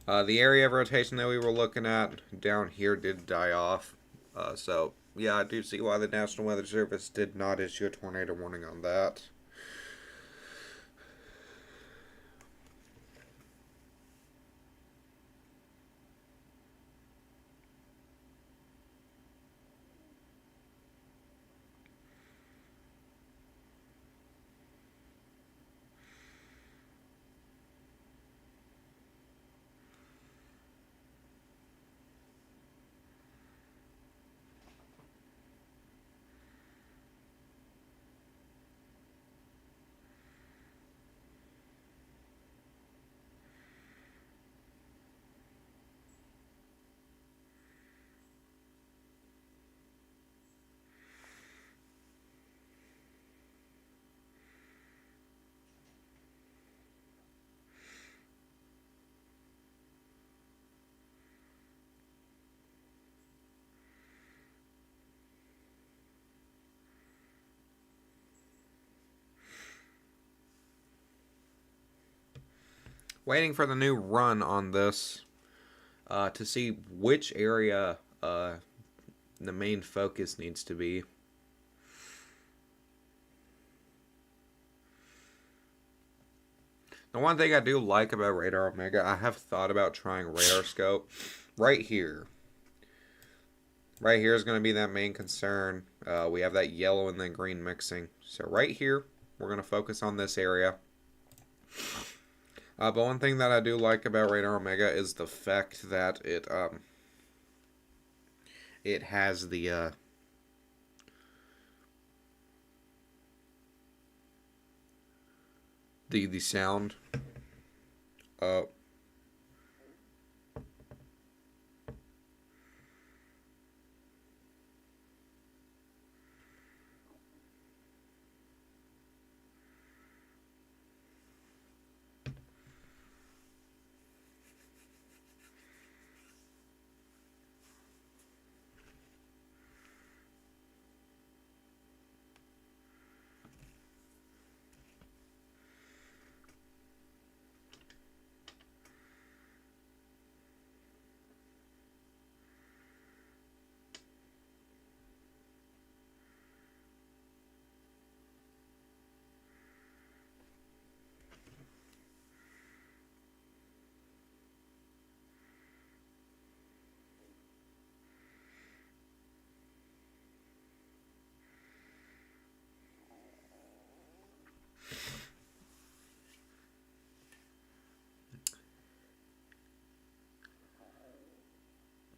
The area of rotation that we were looking at down here did die off. So, yeah, I do see why the National Weather Service did not issue a tornado warning on that. Waiting for the new run on this to see which area the main focus needs to be. The one thing I do like about Radar Omega, I have thought about trying radar scope right here. Right here is going to be that main concern. We have that yellow and then green mixing. So right here, we're going to focus on this area. But one thing that I do like about Radar Omega is the fact that it has the sound.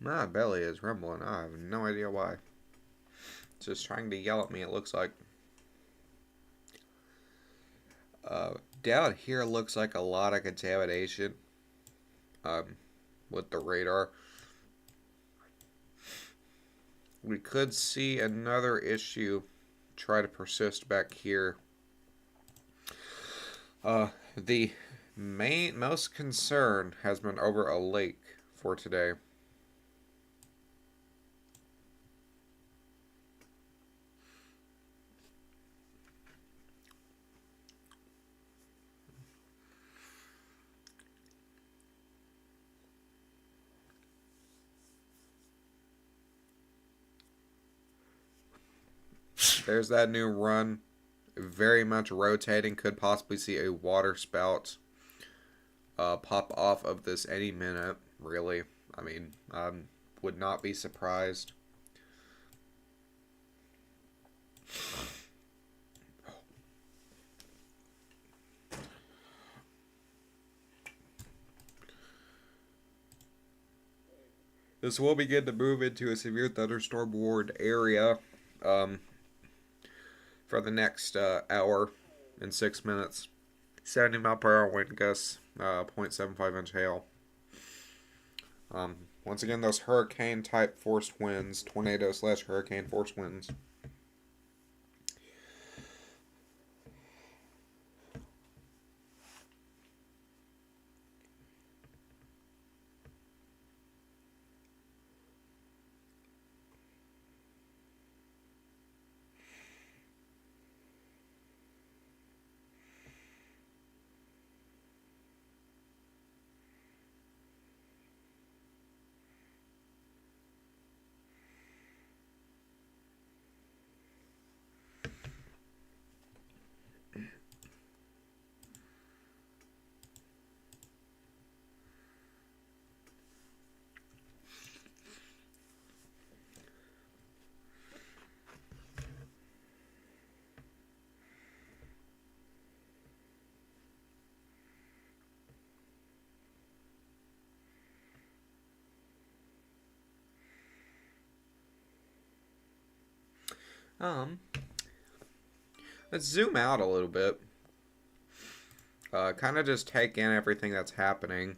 My belly is rumbling. I have no idea why. It's just trying to yell at me, it looks like. Down here looks like a lot of contamination with the radar. We could see another issue try to persist back here. The most concern has been over a lake for today. There's that new run. Very much rotating. Could possibly see a water spout pop off of this any minute, really. I mean, would not be surprised. This will begin to move into a severe thunderstorm warned area for the next hour and 6 minutes. 70 mile per hour wind gusts, 0.75 inch hail. Once again, those hurricane type forced winds, tornado / hurricane force winds. Let's zoom out a little bit. Kind of just take in everything that's happening.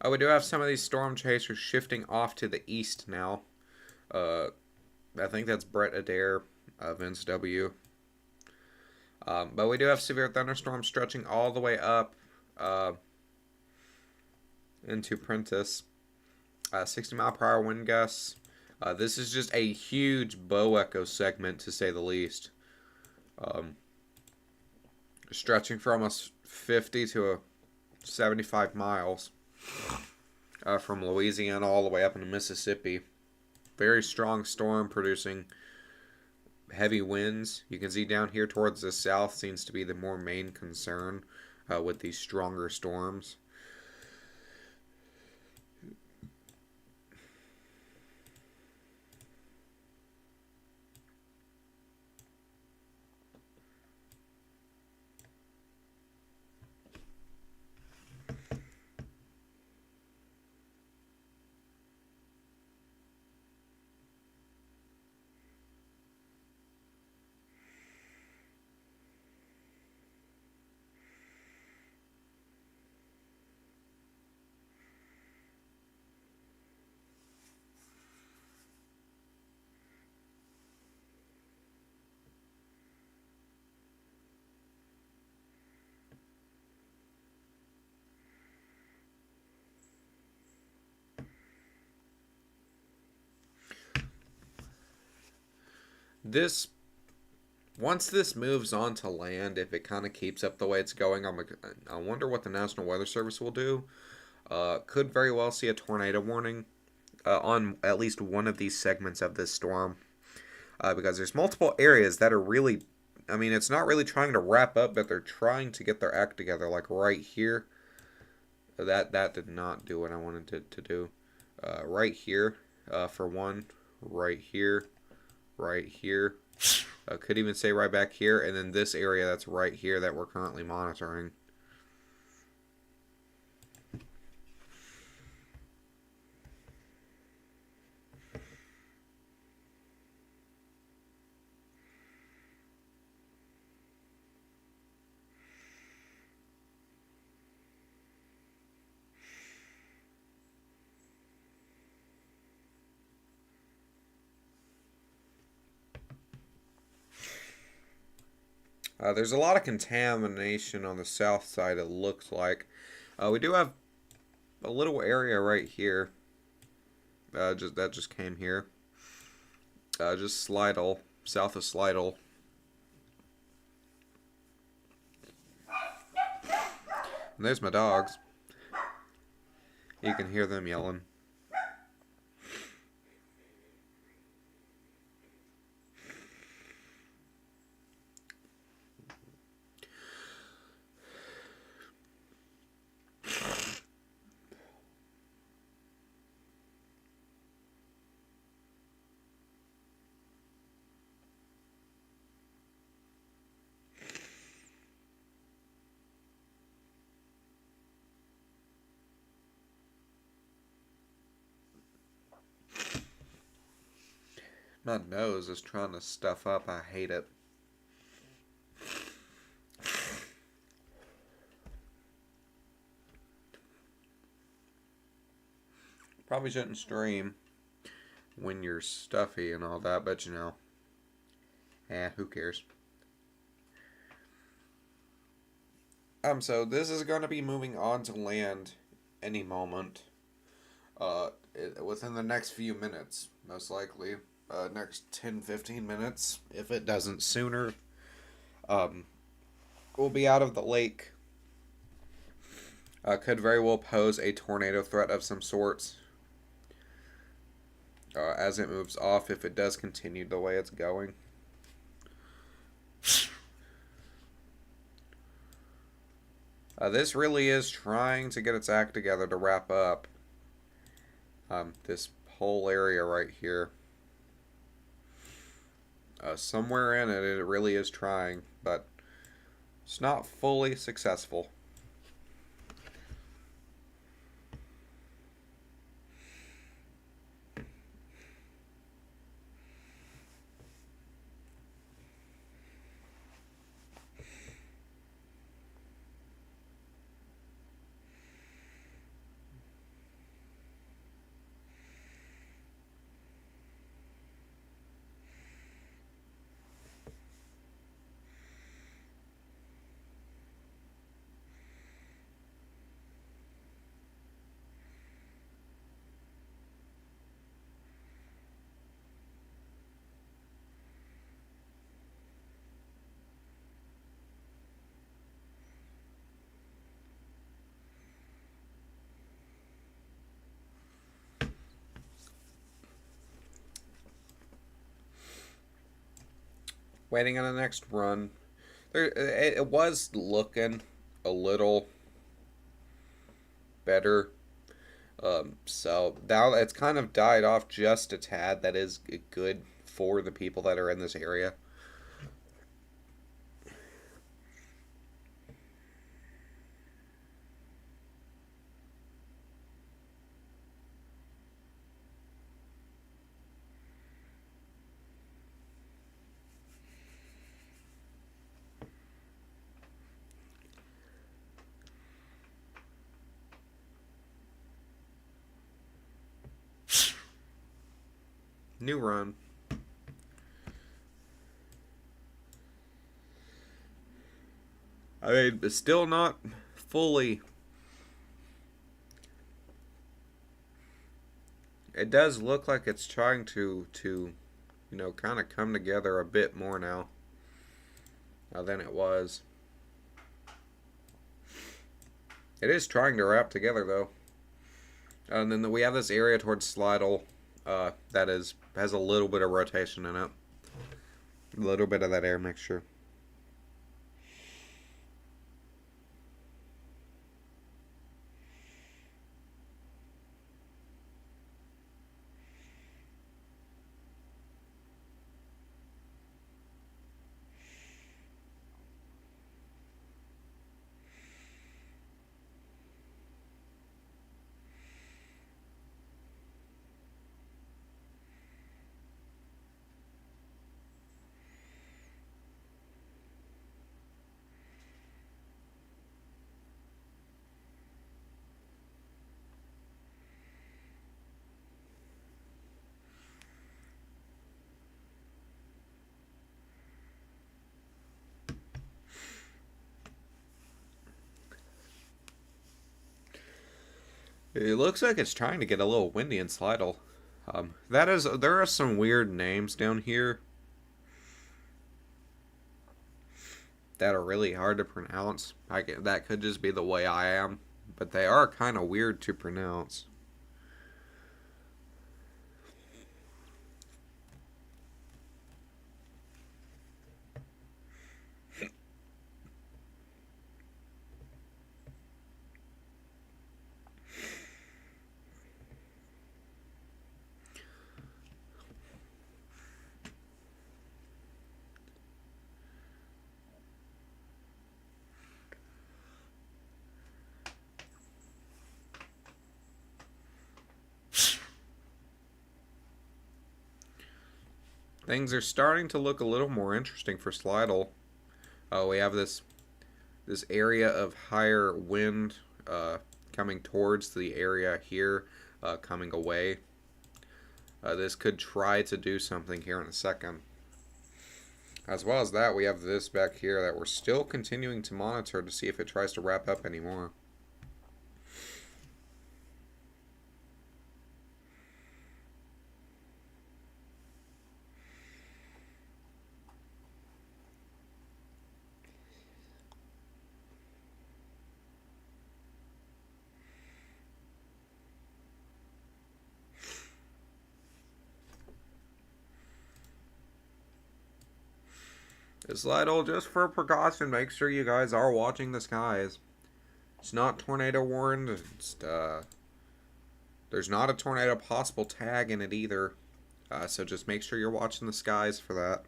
We do have some of these storm chasers shifting off to the east now. I think that's Brett Adair, Vince W. But we do have severe thunderstorms stretching all the way up into Prentice. 60 mile per hour wind gusts. This is just a huge bow echo segment, to say the least. stretching for almost 50 to 75 miles from Louisiana all the way up into Mississippi. Very strong storm producing heavy winds. You can see down here towards the south seems to be the more main concern with these stronger storms. This Once this moves on to land, if it kind of keeps up the way it's going, I wonder what the National Weather Service will do. Could very well see a tornado warning on at least one of these segments of this storm, because there's multiple areas that are really, I mean, it's not really trying to wrap up, but they're trying to get their act together. Like right here, that did not do what I wanted it to do. Right here, for one, right here, right here. Could even say right back here, and then this area that's right here that we're currently monitoring. There's a lot of contamination on the south side, it looks like. We do have a little area right here. That just came here. Just Slidell, south of Slidell. And there's my dogs. You can hear them yelling. My nose is trying to stuff up. I hate it. Probably shouldn't stream when you're stuffy and all that, but you know. Who cares? So this is going to be moving on to land any moment. Within the next few minutes, most likely. Next 10-15 minutes, if it doesn't sooner. We'll be out of the lake. Could very well pose a tornado threat of some sorts. As it moves off, if it does continue the way it's going. This really is trying to get its act together to wrap up this whole area right here. Somewhere in it, it really is trying, but it's not fully successful. waiting on the next run. It was looking a little better. So now it's kind of died off just a tad. That is good for the people that are in this area. New run. I mean, it's still not fully. It does look like it's trying to kind of come together a bit more now than it was. It is trying to wrap together though. And then we have this area towards Slidle that has a little bit of rotation in it. A little bit of that air mixture. It looks like it's trying to get a little windy in Slidle. There are some weird names down here that are really hard to pronounce. That could just be the way I am, but they are kind of weird to pronounce. Things are starting to look a little more interesting for Slidle. We have this area of higher wind coming towards the area here, coming away. This could try to do something here in a second. As well as that, we have this back here that we're still continuing to monitor to see if it tries to wrap up anymore. Slidle, just for precaution, make sure you guys are watching the skies. It's not tornado warned. There's not a tornado possible tag in it either. So just make sure you're watching the skies for that.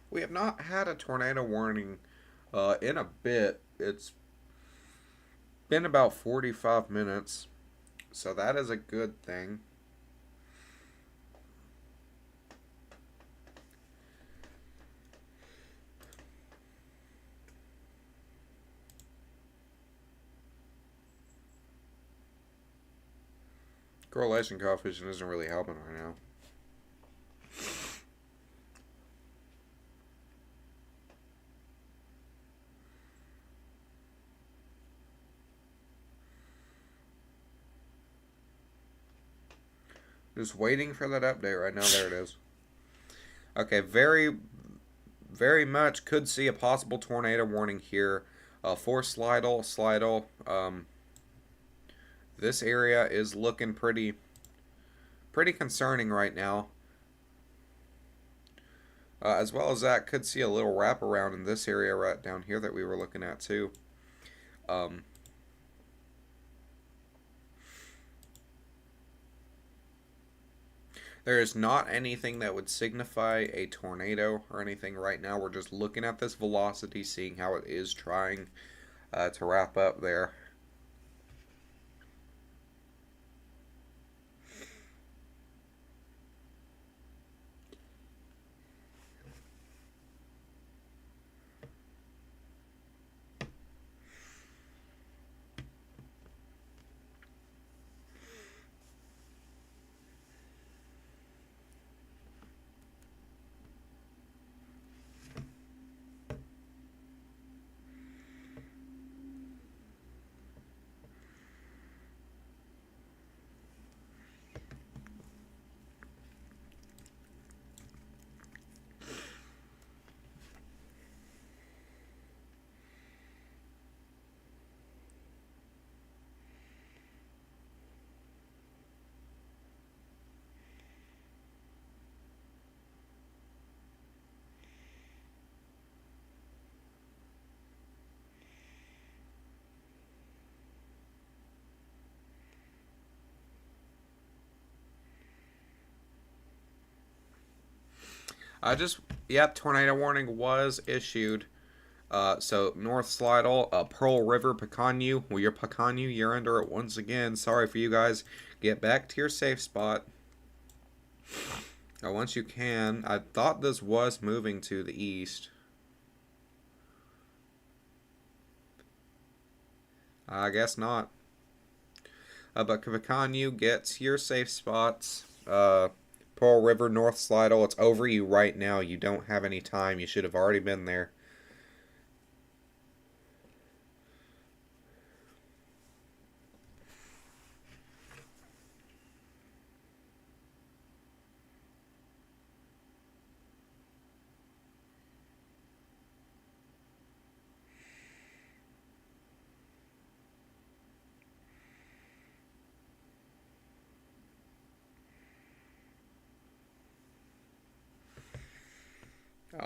We have not had a tornado warning in a bit. It's been about 45 minutes, so that is a good thing. Correlation coefficient isn't really helping right now. Just waiting for that update right now. There it is. Okay, very much could see a possible tornado warning here for Slidell. This area is looking pretty concerning right now. As well as that, could see a little wraparound in this area right down here that we were looking at too. There is not anything that would signify a tornado or anything right now. We're just looking at this velocity, seeing how it is trying to wrap up there. Yep, tornado warning was issued. So North Slidell, Pearl River, Pecanue. Well, you're Pecanue, you're under it once again. Sorry for you guys. Get back to your safe spot. Once you can. I thought this was moving to the east. I guess not. But Pecanue, get to your safe spots. Pearl River, North Slidell, it's over you right now. You don't have any time. You should have already been there.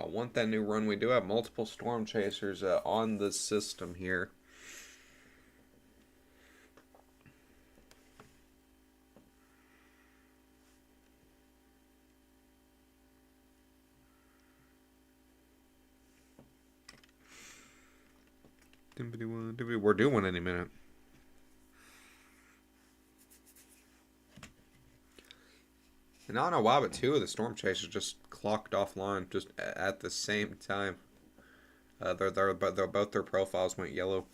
Want that new run. We do have multiple storm chasers on the system here. We're doing any minute. And I don't know why, but two of the storm chasers just clocked offline just at the same time. Both their profiles went yellow.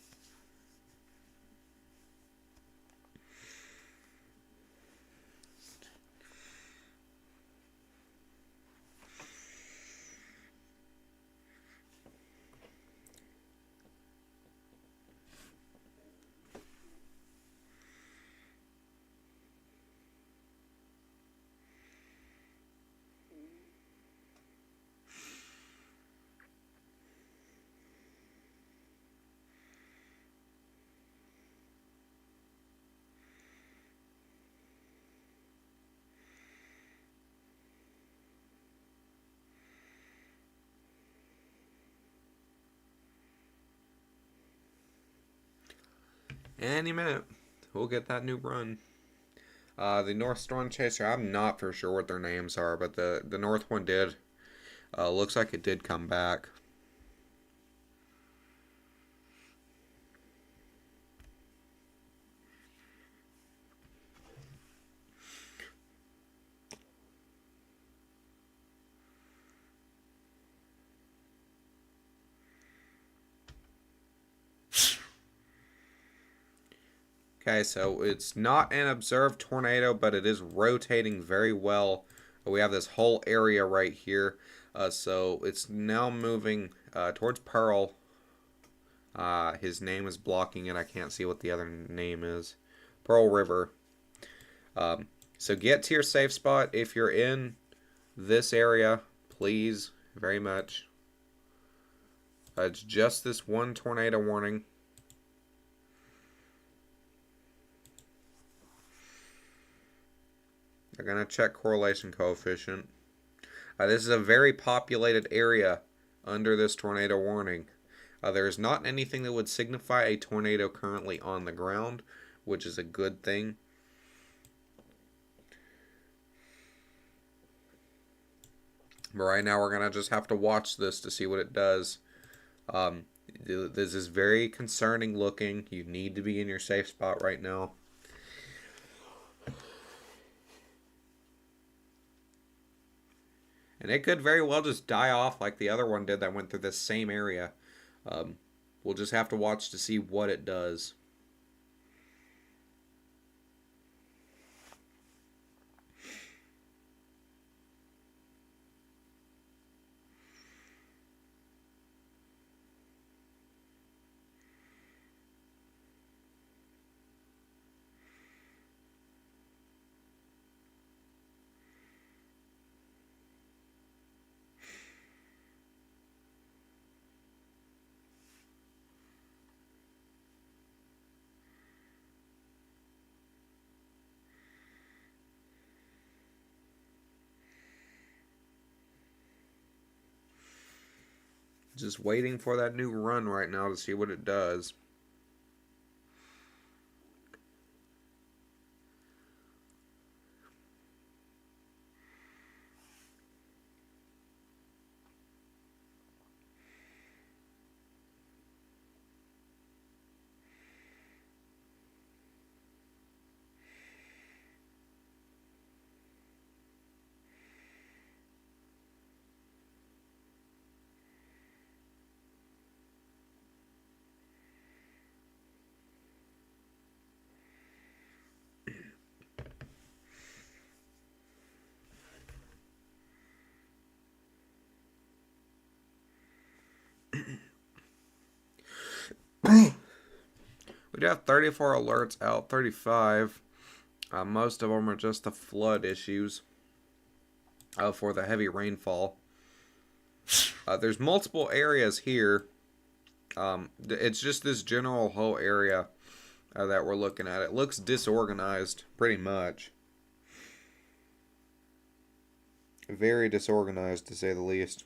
Any minute, we'll get that new run. The North Storm Chaser, I'm not for sure what their names are, but the North one did. Looks like it did come back. Okay, so it's not an observed tornado, but it is rotating very well. We have this whole area right here. So it's now moving towards Pearl. His name is blocking it. I can't see what the other name is. Pearl River. So get to your safe spot if you're in this area, please, very much. It's just this one tornado warning. They're going to check correlation coefficient. This is a very populated area under this tornado warning. There is not anything that would signify a tornado currently on the ground, which is a good thing. But right now we're going to just have to watch this to see what it does. This is very concerning looking. You need to be in your safe spot right now. And it could very well just die off like the other one did that went through this same area. We'll just have to watch to see what it does. Just waiting for that new run right now to see what it does. We do have 34 alerts out, 35. Most of them are just the flood issues for the heavy rainfall. There's multiple areas here. It's just this general whole area that we're looking at. It looks disorganized, pretty much. Very disorganized, to say the least.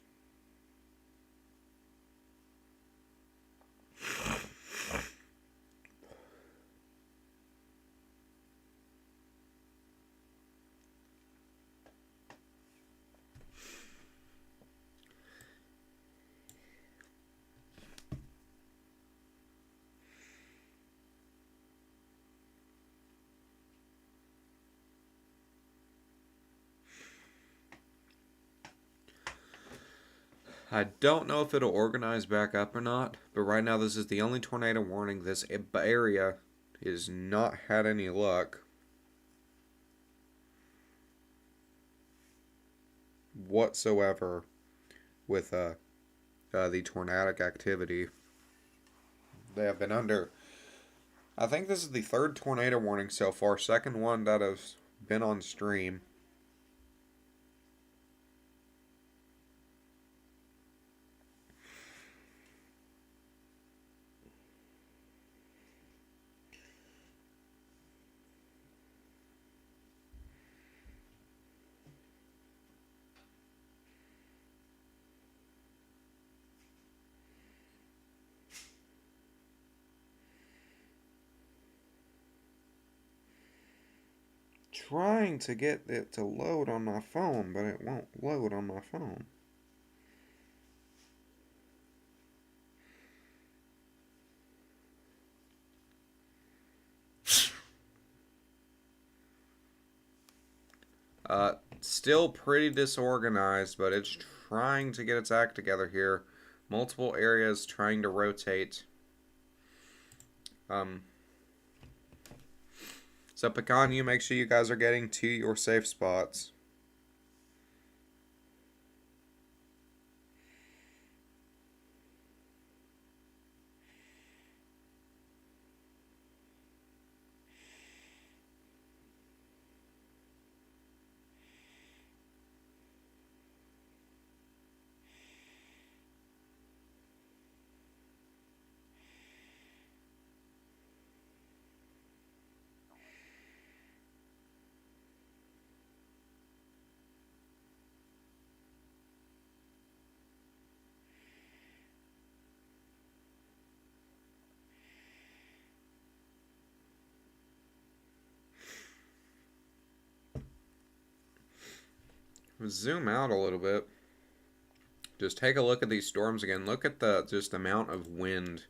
I don't know if it'll organize back up or not, but right now this is the only tornado warning. This area has not had any luck whatsoever with the tornadic activity. They have been under, I think this is the third tornado warning so far, second one that has been on stream. Trying to get it to load on my phone, but it won't load on my phone. Still pretty disorganized, but it's trying to get its act together here. Multiple areas trying to rotate. So pecan, you make sure you guys are getting to your safe spots. Zoom out a little bit. Just take a look at these storms again. Look at the just amount of wind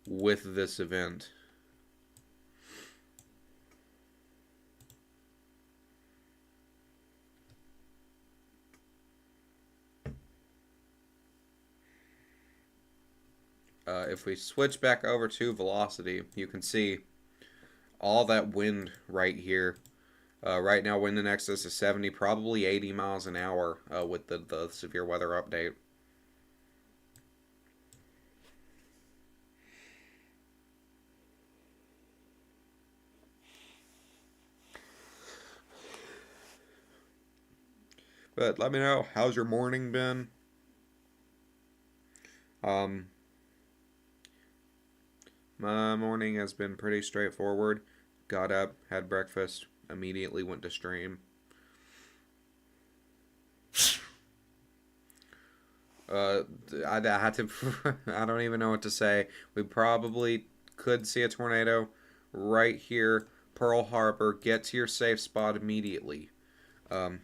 with this event. If we switch back over to velocity, you can see all that wind right here. Right now, wind in excess of 70, probably 80 miles an hour with the severe weather update. But let me know, how's your morning been? Um, my morning has been pretty straightforward. Got up, had breakfast, immediately went to stream. Uh, I had to. I don't even know what to say. We probably could see a tornado right here, Pearl Harbor. Get to your safe spot immediately. Um,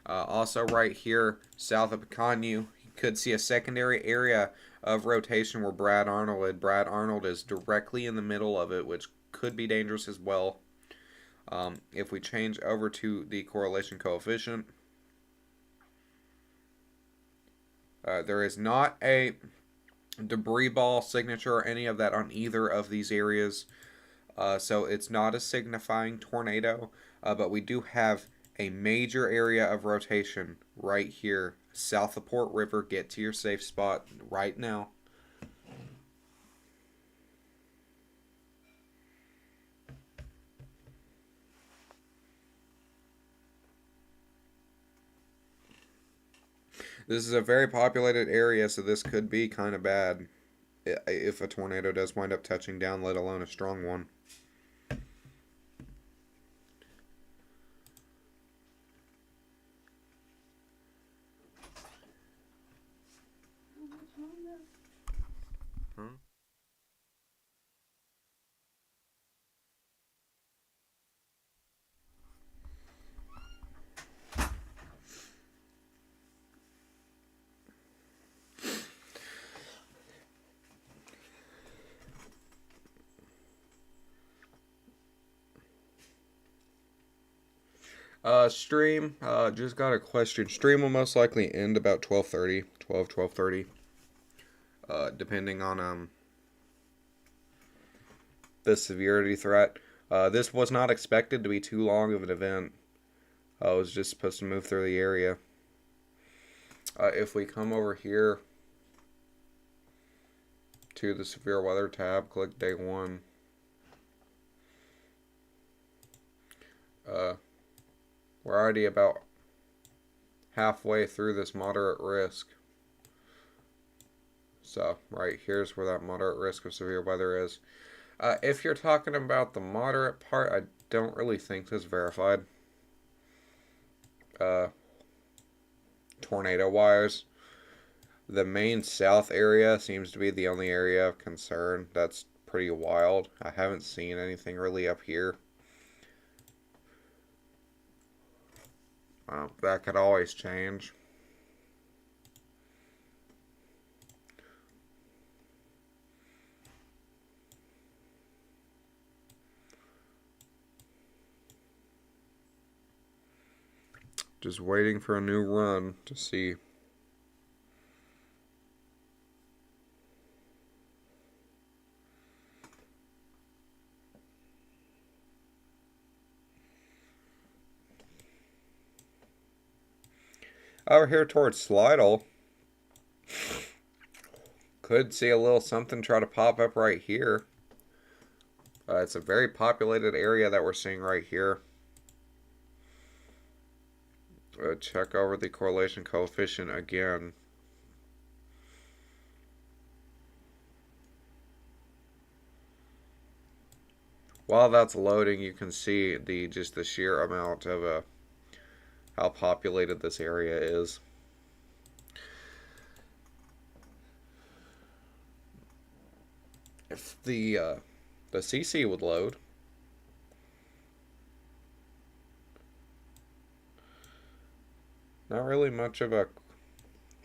Also, right here, south of Picanyu, you could see a secondary area of rotation where Brad Arnold is. Brad Arnold is directly in the middle of it, which could be dangerous as well. If we change over to the correlation coefficient, there is not a debris ball signature or any of that on either of these areas. So it's not a signifying tornado, but we do have a major area of rotation right here, south of Port River. Get to your safe spot right now. This is a very populated area, so this could be kind of bad if a tornado does wind up touching down, let alone a strong one. Huh? Stream, just got a question. Stream will most likely end about 12:30, 12:30, depending on the severity threat. This was not expected to be too long of an event. I was just supposed to move through the area. If we come over here to the severe weather tab, click day 1. We're already about halfway through this moderate risk. So right here's where that moderate risk of severe weather is. If you're talking about the moderate part, I don't really think this is verified. Tornado wires. The main south area seems to be the only area of concern. That's pretty wild. I haven't seen anything really up here. That could always change. Just waiting for a new run to see. Over here towards Slidell, could see a little something try to pop up right here. It's a very populated area that we're seeing right here. Check over the correlation coefficient again. While that's loading, you can see just the sheer amount of how populated this area is. If the CC would load. Not really much of a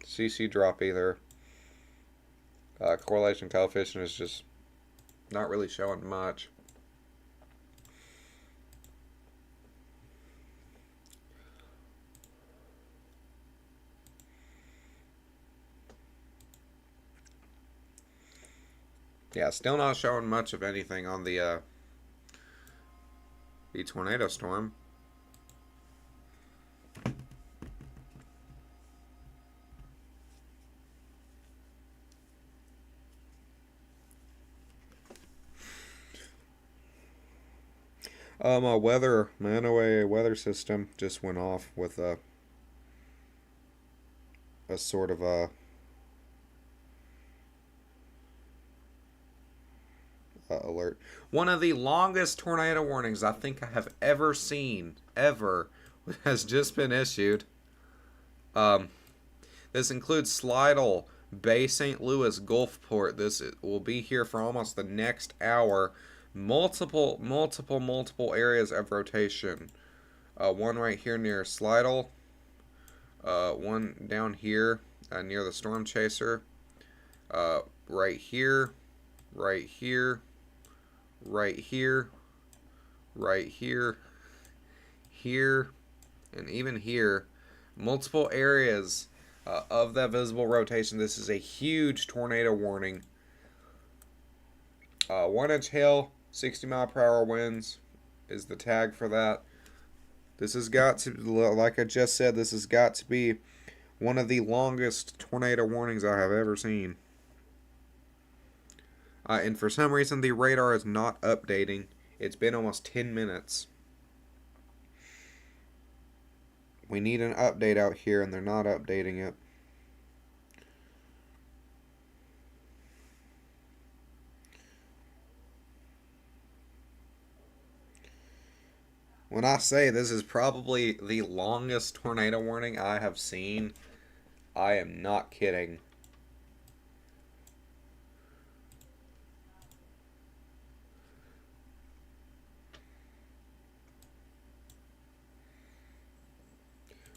CC drop either. Correlation coefficient is just not really showing much. Yeah, still not showing much of anything on the tornado storm. My NOAA weather system just went off with a sort of a alert. One of the longest tornado warnings I think I have ever seen, has just been issued. This includes Slidell, Bay St. Louis, Gulfport. This will be here for almost the next hour. Multiple areas of rotation. One right here near Slidell. One down here near the storm chaser. Right here, right here, right here, right here, here, and even here. Multiple areas of that visible rotation. This is a huge tornado warning. 1-inch hail, 60-mile-per-hour winds is the tag for that. This has got to, like I just said, this has got to be one of the longest tornado warnings I have ever seen. And for some reason, the radar is not updating. It's been almost 10 minutes. We need an update out here, and they're not updating it. When I say this is probably the longest tornado warning I have seen, I am not kidding.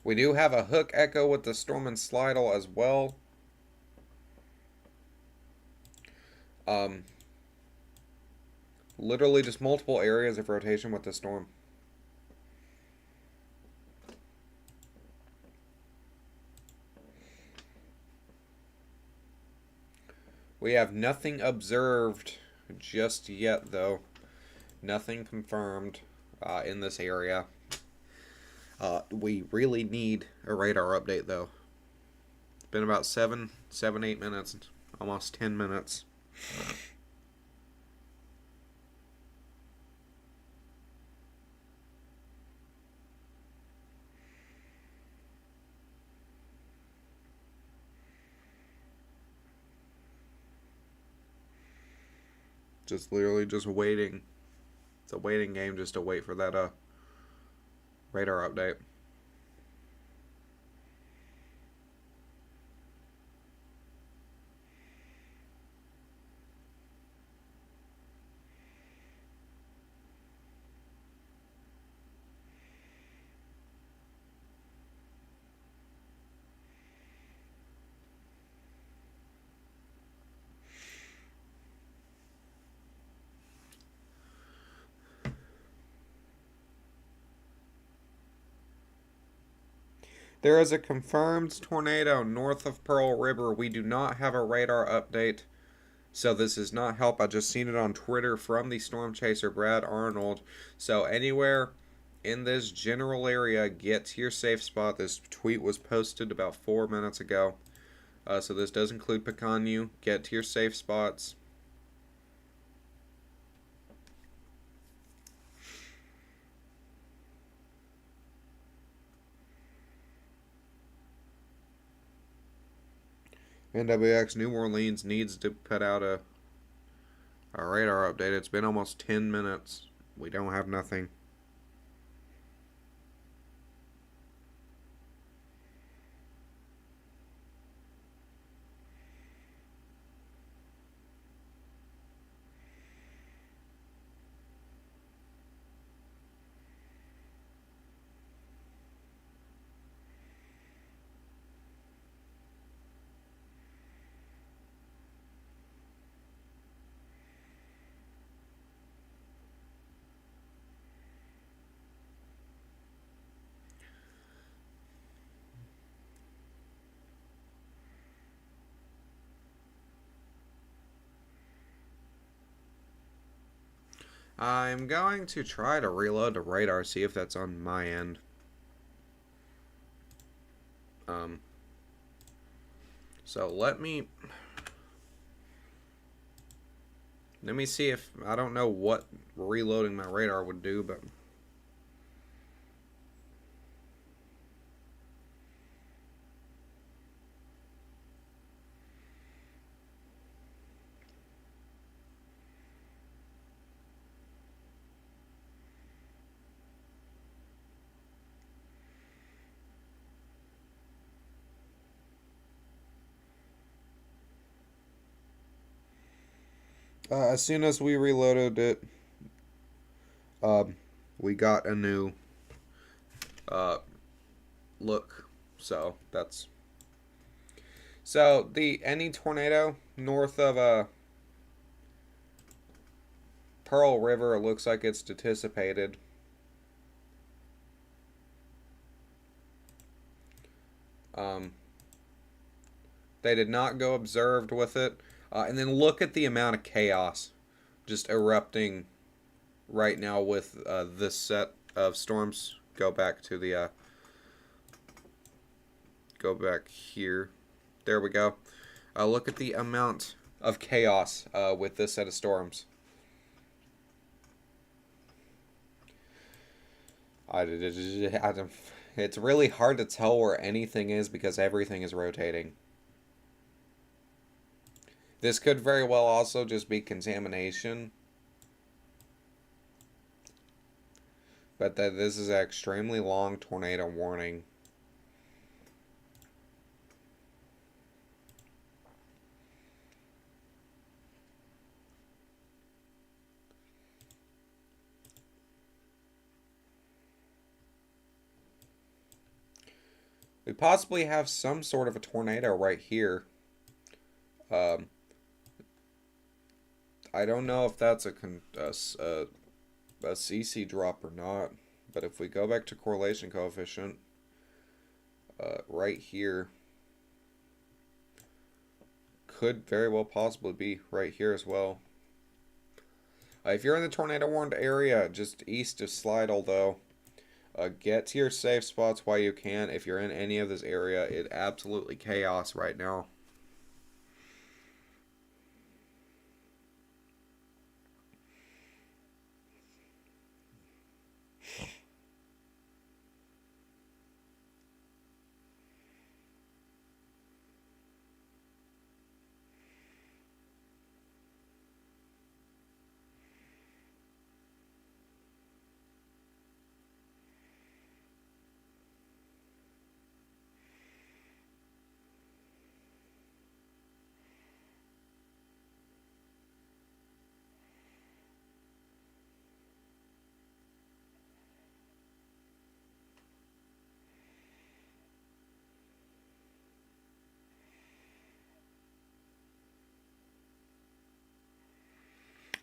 We do have a hook echo with the storm and Slidell as well. Literally just multiple areas of rotation with the storm. We have nothing observed just yet, though. Nothing confirmed in this area. We really need a radar update, though. It's been about 8 minutes, almost 10 minutes. Just literally just waiting. It's a waiting game just to wait for that radar update. There is a confirmed tornado north of Pearl River. We do not have a radar update, so this does not help. I just seen it on Twitter from the storm chaser Brad Arnold. So anywhere in this general area, get to your safe spot. This tweet was posted about 4 minutes ago. So this does include Picanyu. Get to your safe spots. NWX New Orleans needs to put out a radar update. It's been almost 10 minutes. We don't have nothing. I'm going to try to reload the radar, see if that's on my end. So let me see if, I don't know what reloading my radar would do, but as soon as we reloaded it, we got a new look. So that's any tornado north of Pearl River looks like it's anticipated. They did not go observed with it. And then look at the amount of chaos just erupting right now with this set of storms. Go back to the go back here. There we go. Look at the amount of chaos with this set of storms. It's really hard to tell where anything is because everything is rotating. This could very well also just be contamination. But that this is an extremely long tornado warning. We possibly have some sort of a tornado right here. I don't know if that's a CC drop or not, but if we go back to correlation coefficient, right here, could very well possibly be right here as well. If you're in the tornado warned area, just east of Slidell though, get to your safe spots while you can. If you're in any of this area, it's absolutely chaos right now.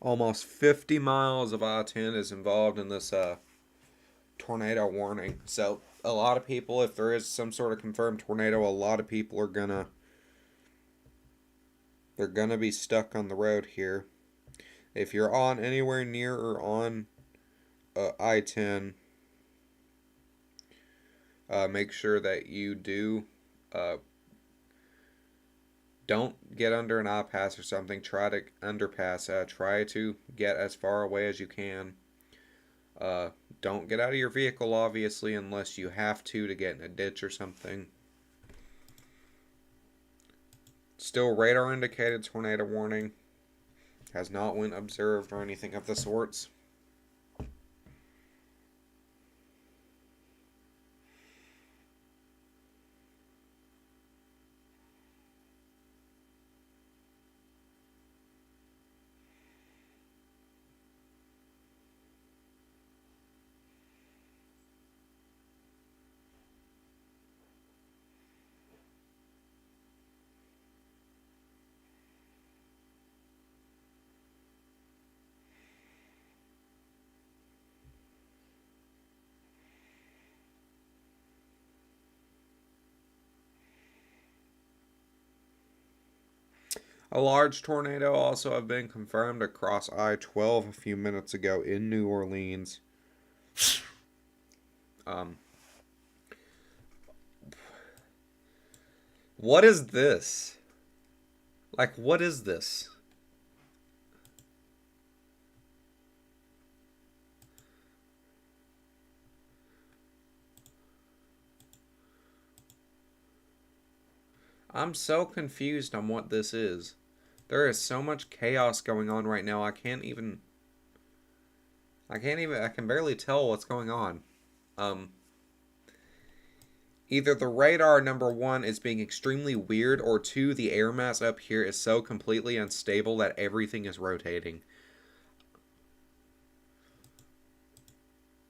Almost 50 miles of I-10 is involved in this tornado warning. So a lot of people, if there is some sort of confirmed tornado, a lot of people are they're gonna be stuck on the road here. If you're on anywhere near or on I-10, Make sure that you uh, don't get under an pass or something. Try to underpass. Try to get as far away as you can. Uh, don't get out of your vehicle, obviously, unless you have to get in a ditch or something. Still radar indicated tornado warning. Has not been observed or anything of the sorts. A large tornado also have been confirmed across I-12 a few minutes ago in New Orleans. Um, what is this? Like, what is this? I'm so confused on what this is. There is so much chaos going on right now. I can barely tell what's going on. Um, Either the radar, number one, is being extremely weird, or two, the air mass up here is so completely unstable that everything is rotating.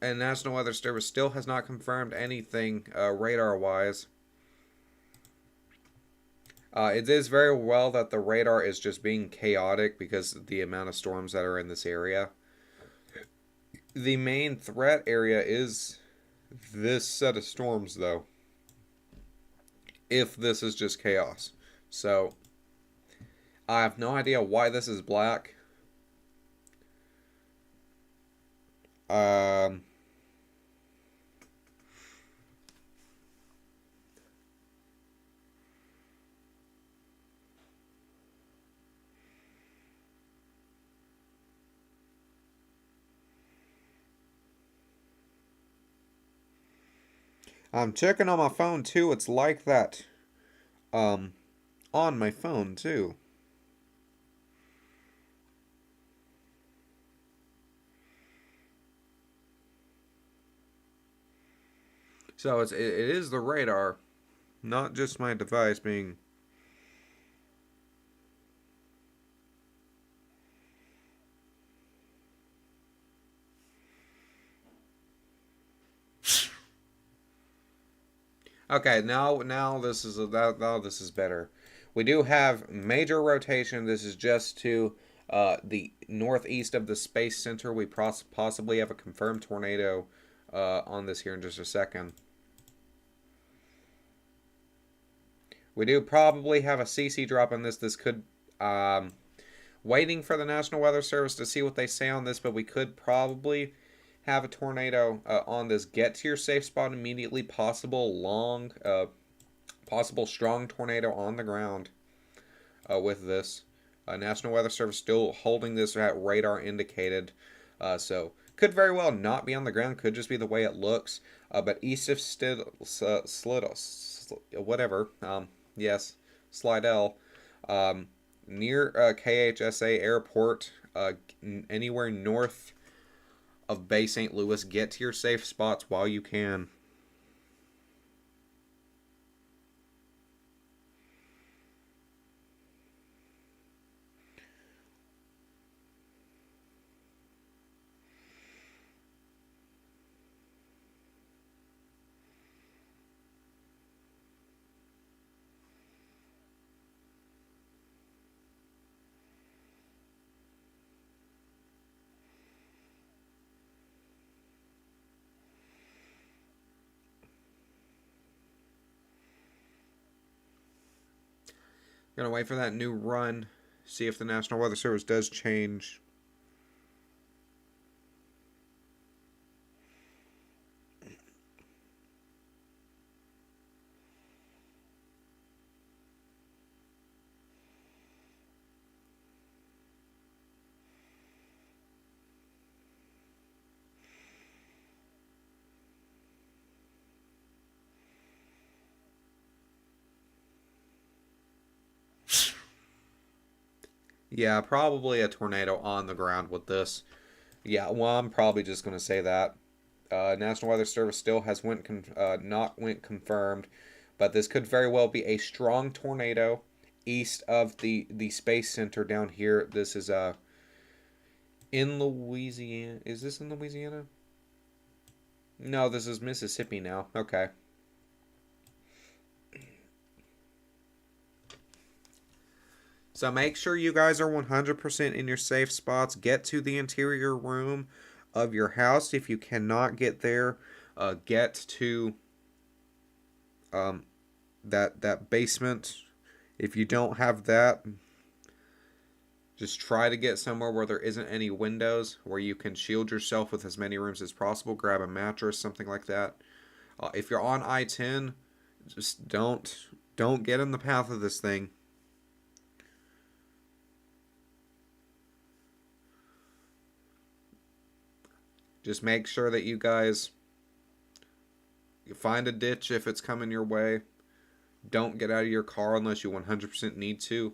And National Weather Service still has not confirmed anything radar-wise. It is very well that the radar is just being chaotic because of the amount of storms that are in this area. The main threat area is this set of storms, though. If this is just chaos. So, I have no idea why this is black. Um, I'm checking on my phone too. It's like that. Um, on my phone too. So it is the radar, not just my device being. Okay, now this is better. We do have major rotation. This is just to the northeast of the Space Center. We possibly have a confirmed tornado on this here in just a second. We do probably have a CC drop on this. This could waiting for the National Weather Service to see what they say on this, but we could probably have a tornado on this. Get to your safe spot immediately. Possible strong tornado on the ground with this. National Weather Service still holding this at radar indicated. So could very well not be on the ground. Could just be the way it looks. But east of whatever. Yes, Slidell. Near KHSA Airport. Anywhere north of Bay St. Louis. Get to your safe spots while you can. Gonna wait for that new run. See if the National Weather Service does change. Yeah, probably a tornado on the ground with this. Yeah, well, I'm probably just going to say that. National Weather Service still has not went confirmed, but this could very well be a strong tornado east of the space center down here. This is in Louisiana. Is this in Louisiana? No, this is Mississippi now. Okay. So make sure you guys are 100% in your safe spots. Get to the interior room of your house. If you cannot get there, get to um, that basement. If you don't have that, just try to get somewhere where there isn't any windows, where you can shield yourself with as many rooms as possible. Grab a mattress, something like that. If you're on I-10, just don't get in the path of this thing. Just make sure that you guys find a ditch if it's coming your way. Don't get out of your car unless you 100% need to.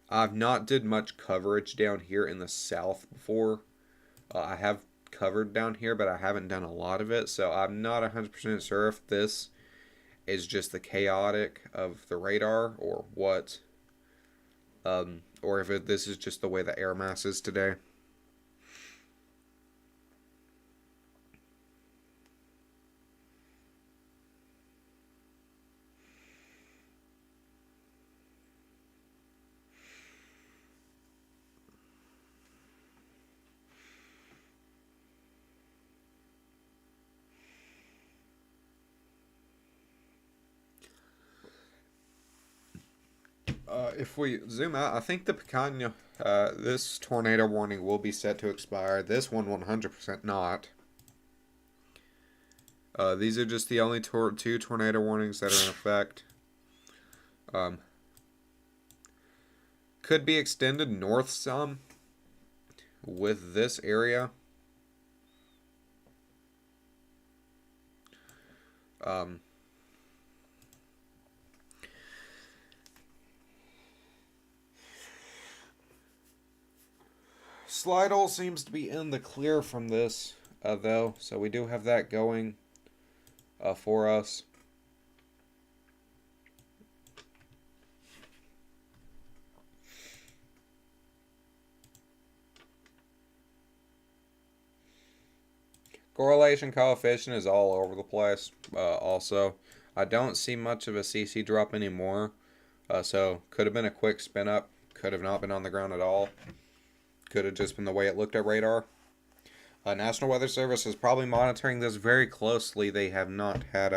I've not did much coverage down here in the south before. I have covered down here, but I haven't done a lot of it, so I'm not 100% sure if this is just the chaotic of the radar or what, or if this is just the way the air mass is today. If we zoom out, I think the Picanha, this tornado warning will be set to expire. This one 100% not. These are just the only two tornado warnings that are in effect. Could be extended north some with this area. Slidell seems to be in the clear from this, though, so we do have that going for us. Correlation coefficient is all over the place. Also, I don't see much of a CC drop anymore, so could have been a quick spin up, could have not been on the ground at all. Could have just been the way it looked at radar. National Weather Service is probably monitoring this very closely. They have not had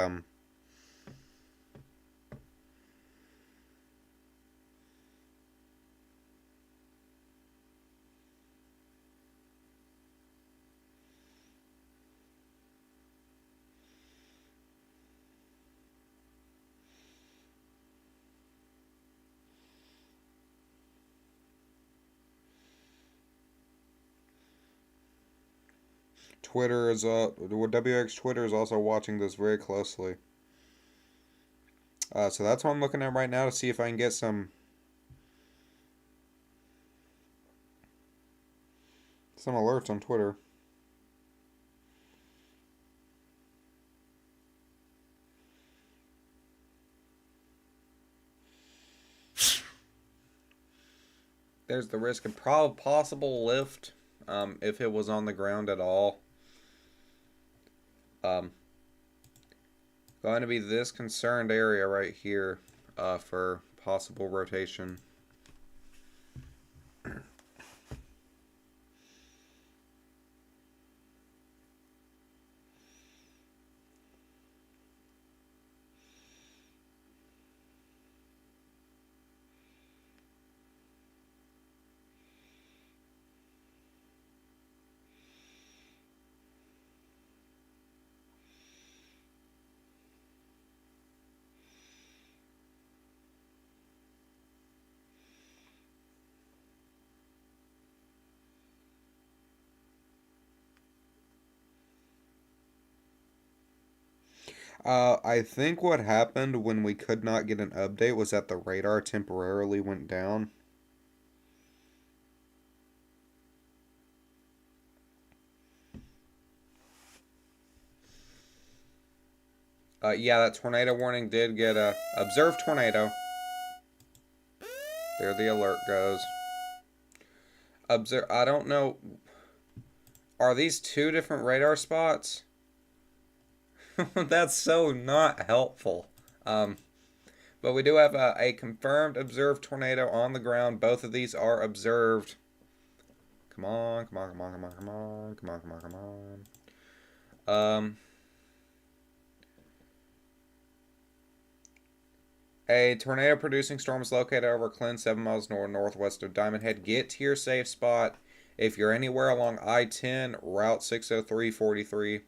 Twitter is WX Twitter is also watching this very closely. So that's what I'm looking at right now to see if I can get some alerts on Twitter. There's the risk of possible lift if it was on the ground at all. Going to be this concerned area right here for possible rotation. I think what happened when we could not get an update was that the radar temporarily went down. Yeah, that tornado warning did get a observed tornado. There the alert goes. Observe. I don't know. Are these two different radar spots? That's so not helpful. Um, but we do have a confirmed observed tornado on the ground. Both of these are observed. Come on, come on, come on, come on, come on, come on, come on, come on. A tornado producing storm is located over Clinton, 7 miles northwest of Diamond Head. Get to your safe spot. If you're anywhere along I-10, Route 603, 43,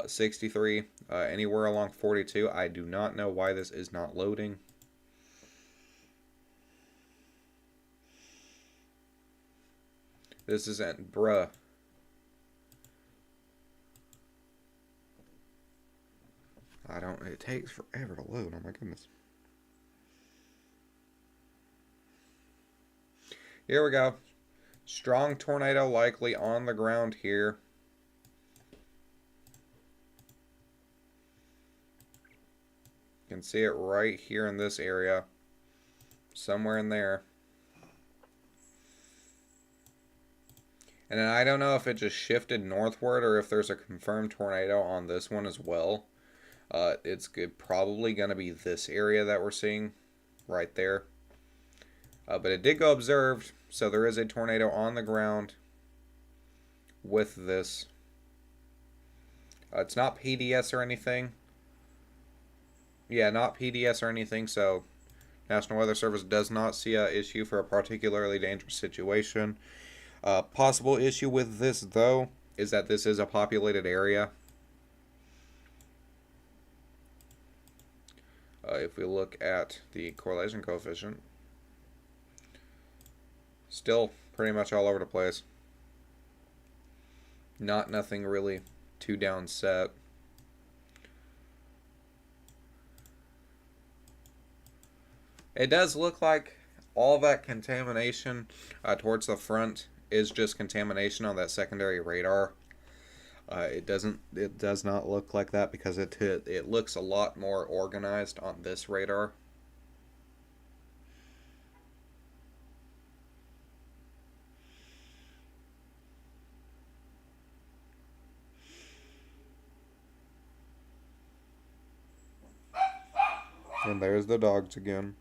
63, anywhere along 42, I do not know why this is not loading. This isn't, bruh. It takes forever to load, oh my goodness. Here we go. Strong tornado likely on the ground here. You can see it right here in this area. Somewhere in there. And then I don't know if it just shifted northward or if there's a confirmed tornado on this one as well. It's probably going to be this area that we're seeing right there. But it did go observed, so there is a tornado on the ground with this. It's not PDS or anything. Yeah, not PDS or anything, so National Weather Service does not see an issue for a particularly dangerous situation. Possible issue with this, though, is that this is a populated area. If we look at the correlation coefficient, still pretty much all over the place. Nothing really too downset. It does look like all that contamination towards the front is just contamination on that secondary radar. It does not look like that because it looks a lot more organized on this radar. And there's the dogs again.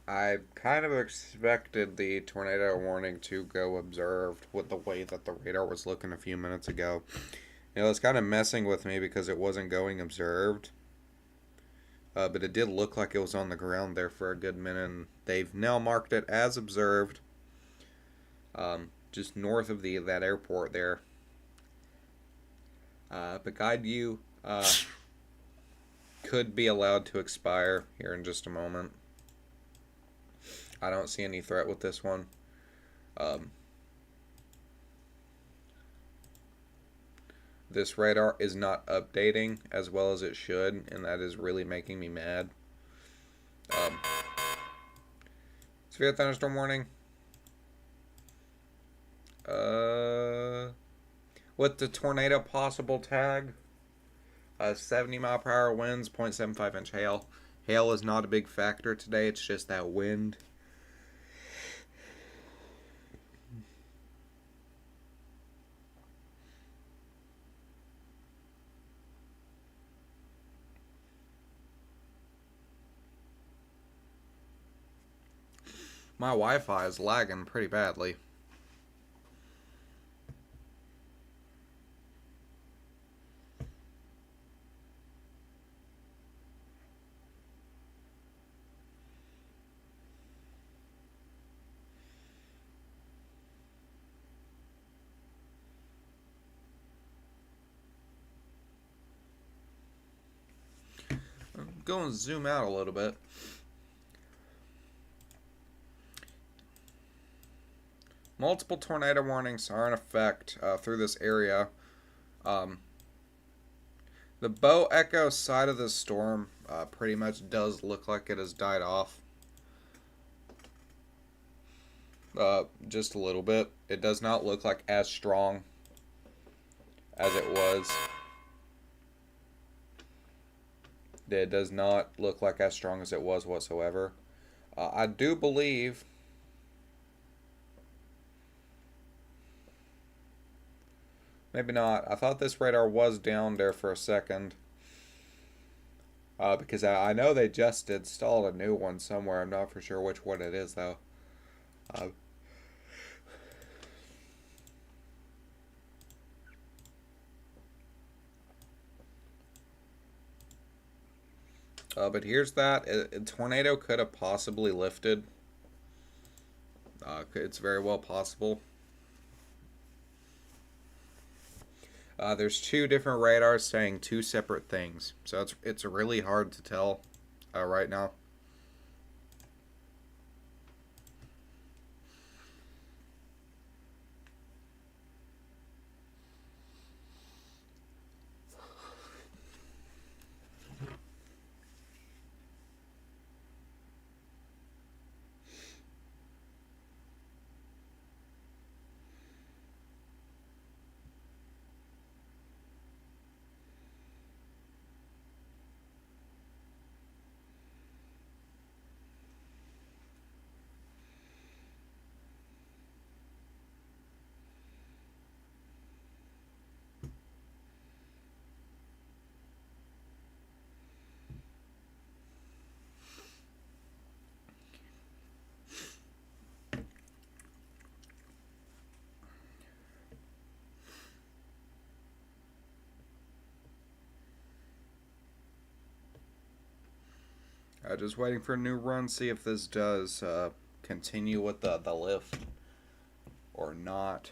I kind of expected the tornado warning to go observed with the way that the radar was looking a few minutes ago. It's kind of messing with me because it wasn't going observed. But it did look like it was on the ground there for a good minute. And they've now marked it as observed. Just north of that airport there. But Guide View could be allowed to expire here in just a moment. I don't see any threat with this one. This radar is not updating as well as it should, and that is really making me mad. Severe thunderstorm warning. With the tornado possible tag, 70 mile per hour winds, 0.75 inch hail. Hail is not a big factor today, it's just that wind. My Wi-Fi is lagging pretty badly. Go and zoom out a little bit. Multiple tornado warnings are in effect through this area. Um, the Bow Echo side of the storm pretty much does look like it has died off. Just a little bit. It does not look like as strong as it was. It does not look like as strong as it was whatsoever. I do believe maybe not. I thought this radar was down there for a second. Because I know they just installed a new one somewhere. I'm not for sure which one it is though. But here's that. A tornado could have possibly lifted. It's very well possible. There's two different radars saying two separate things. So it's really hard to tell right now. Just waiting for a new run, see if this does continue with the lift or not.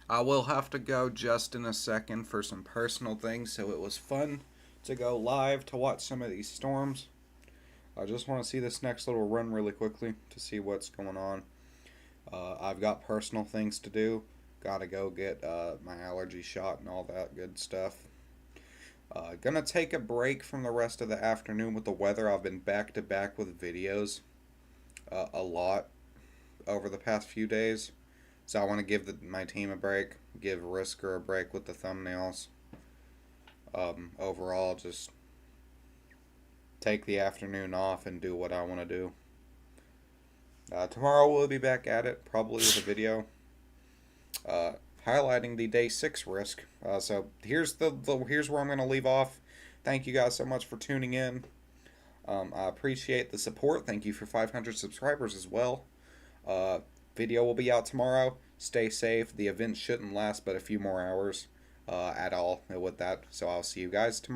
I will have to go just in a second for some personal things, so it was fun to go live to watch some of these storms. I just want to see this next little run really quickly to see what's going on. I've got personal things to do. Gotta go get my allergy shot and all that good stuff. Gonna take a break from the rest of the afternoon with the weather. I've been back to back with videos a lot over the past few days. So I want to give my team a break, give Risker a break with the thumbnails. Overall, just take the afternoon off and do what I want to do. Tomorrow we'll be back at it, probably with a video highlighting the day 6 risk. So here's here's where I'm going to leave off. Thank you guys so much for tuning in. I appreciate the support. Thank you for 500 subscribers as well. Video will be out tomorrow. Stay safe. The event shouldn't last but a few more hours at all with that. So I'll see you guys tomorrow.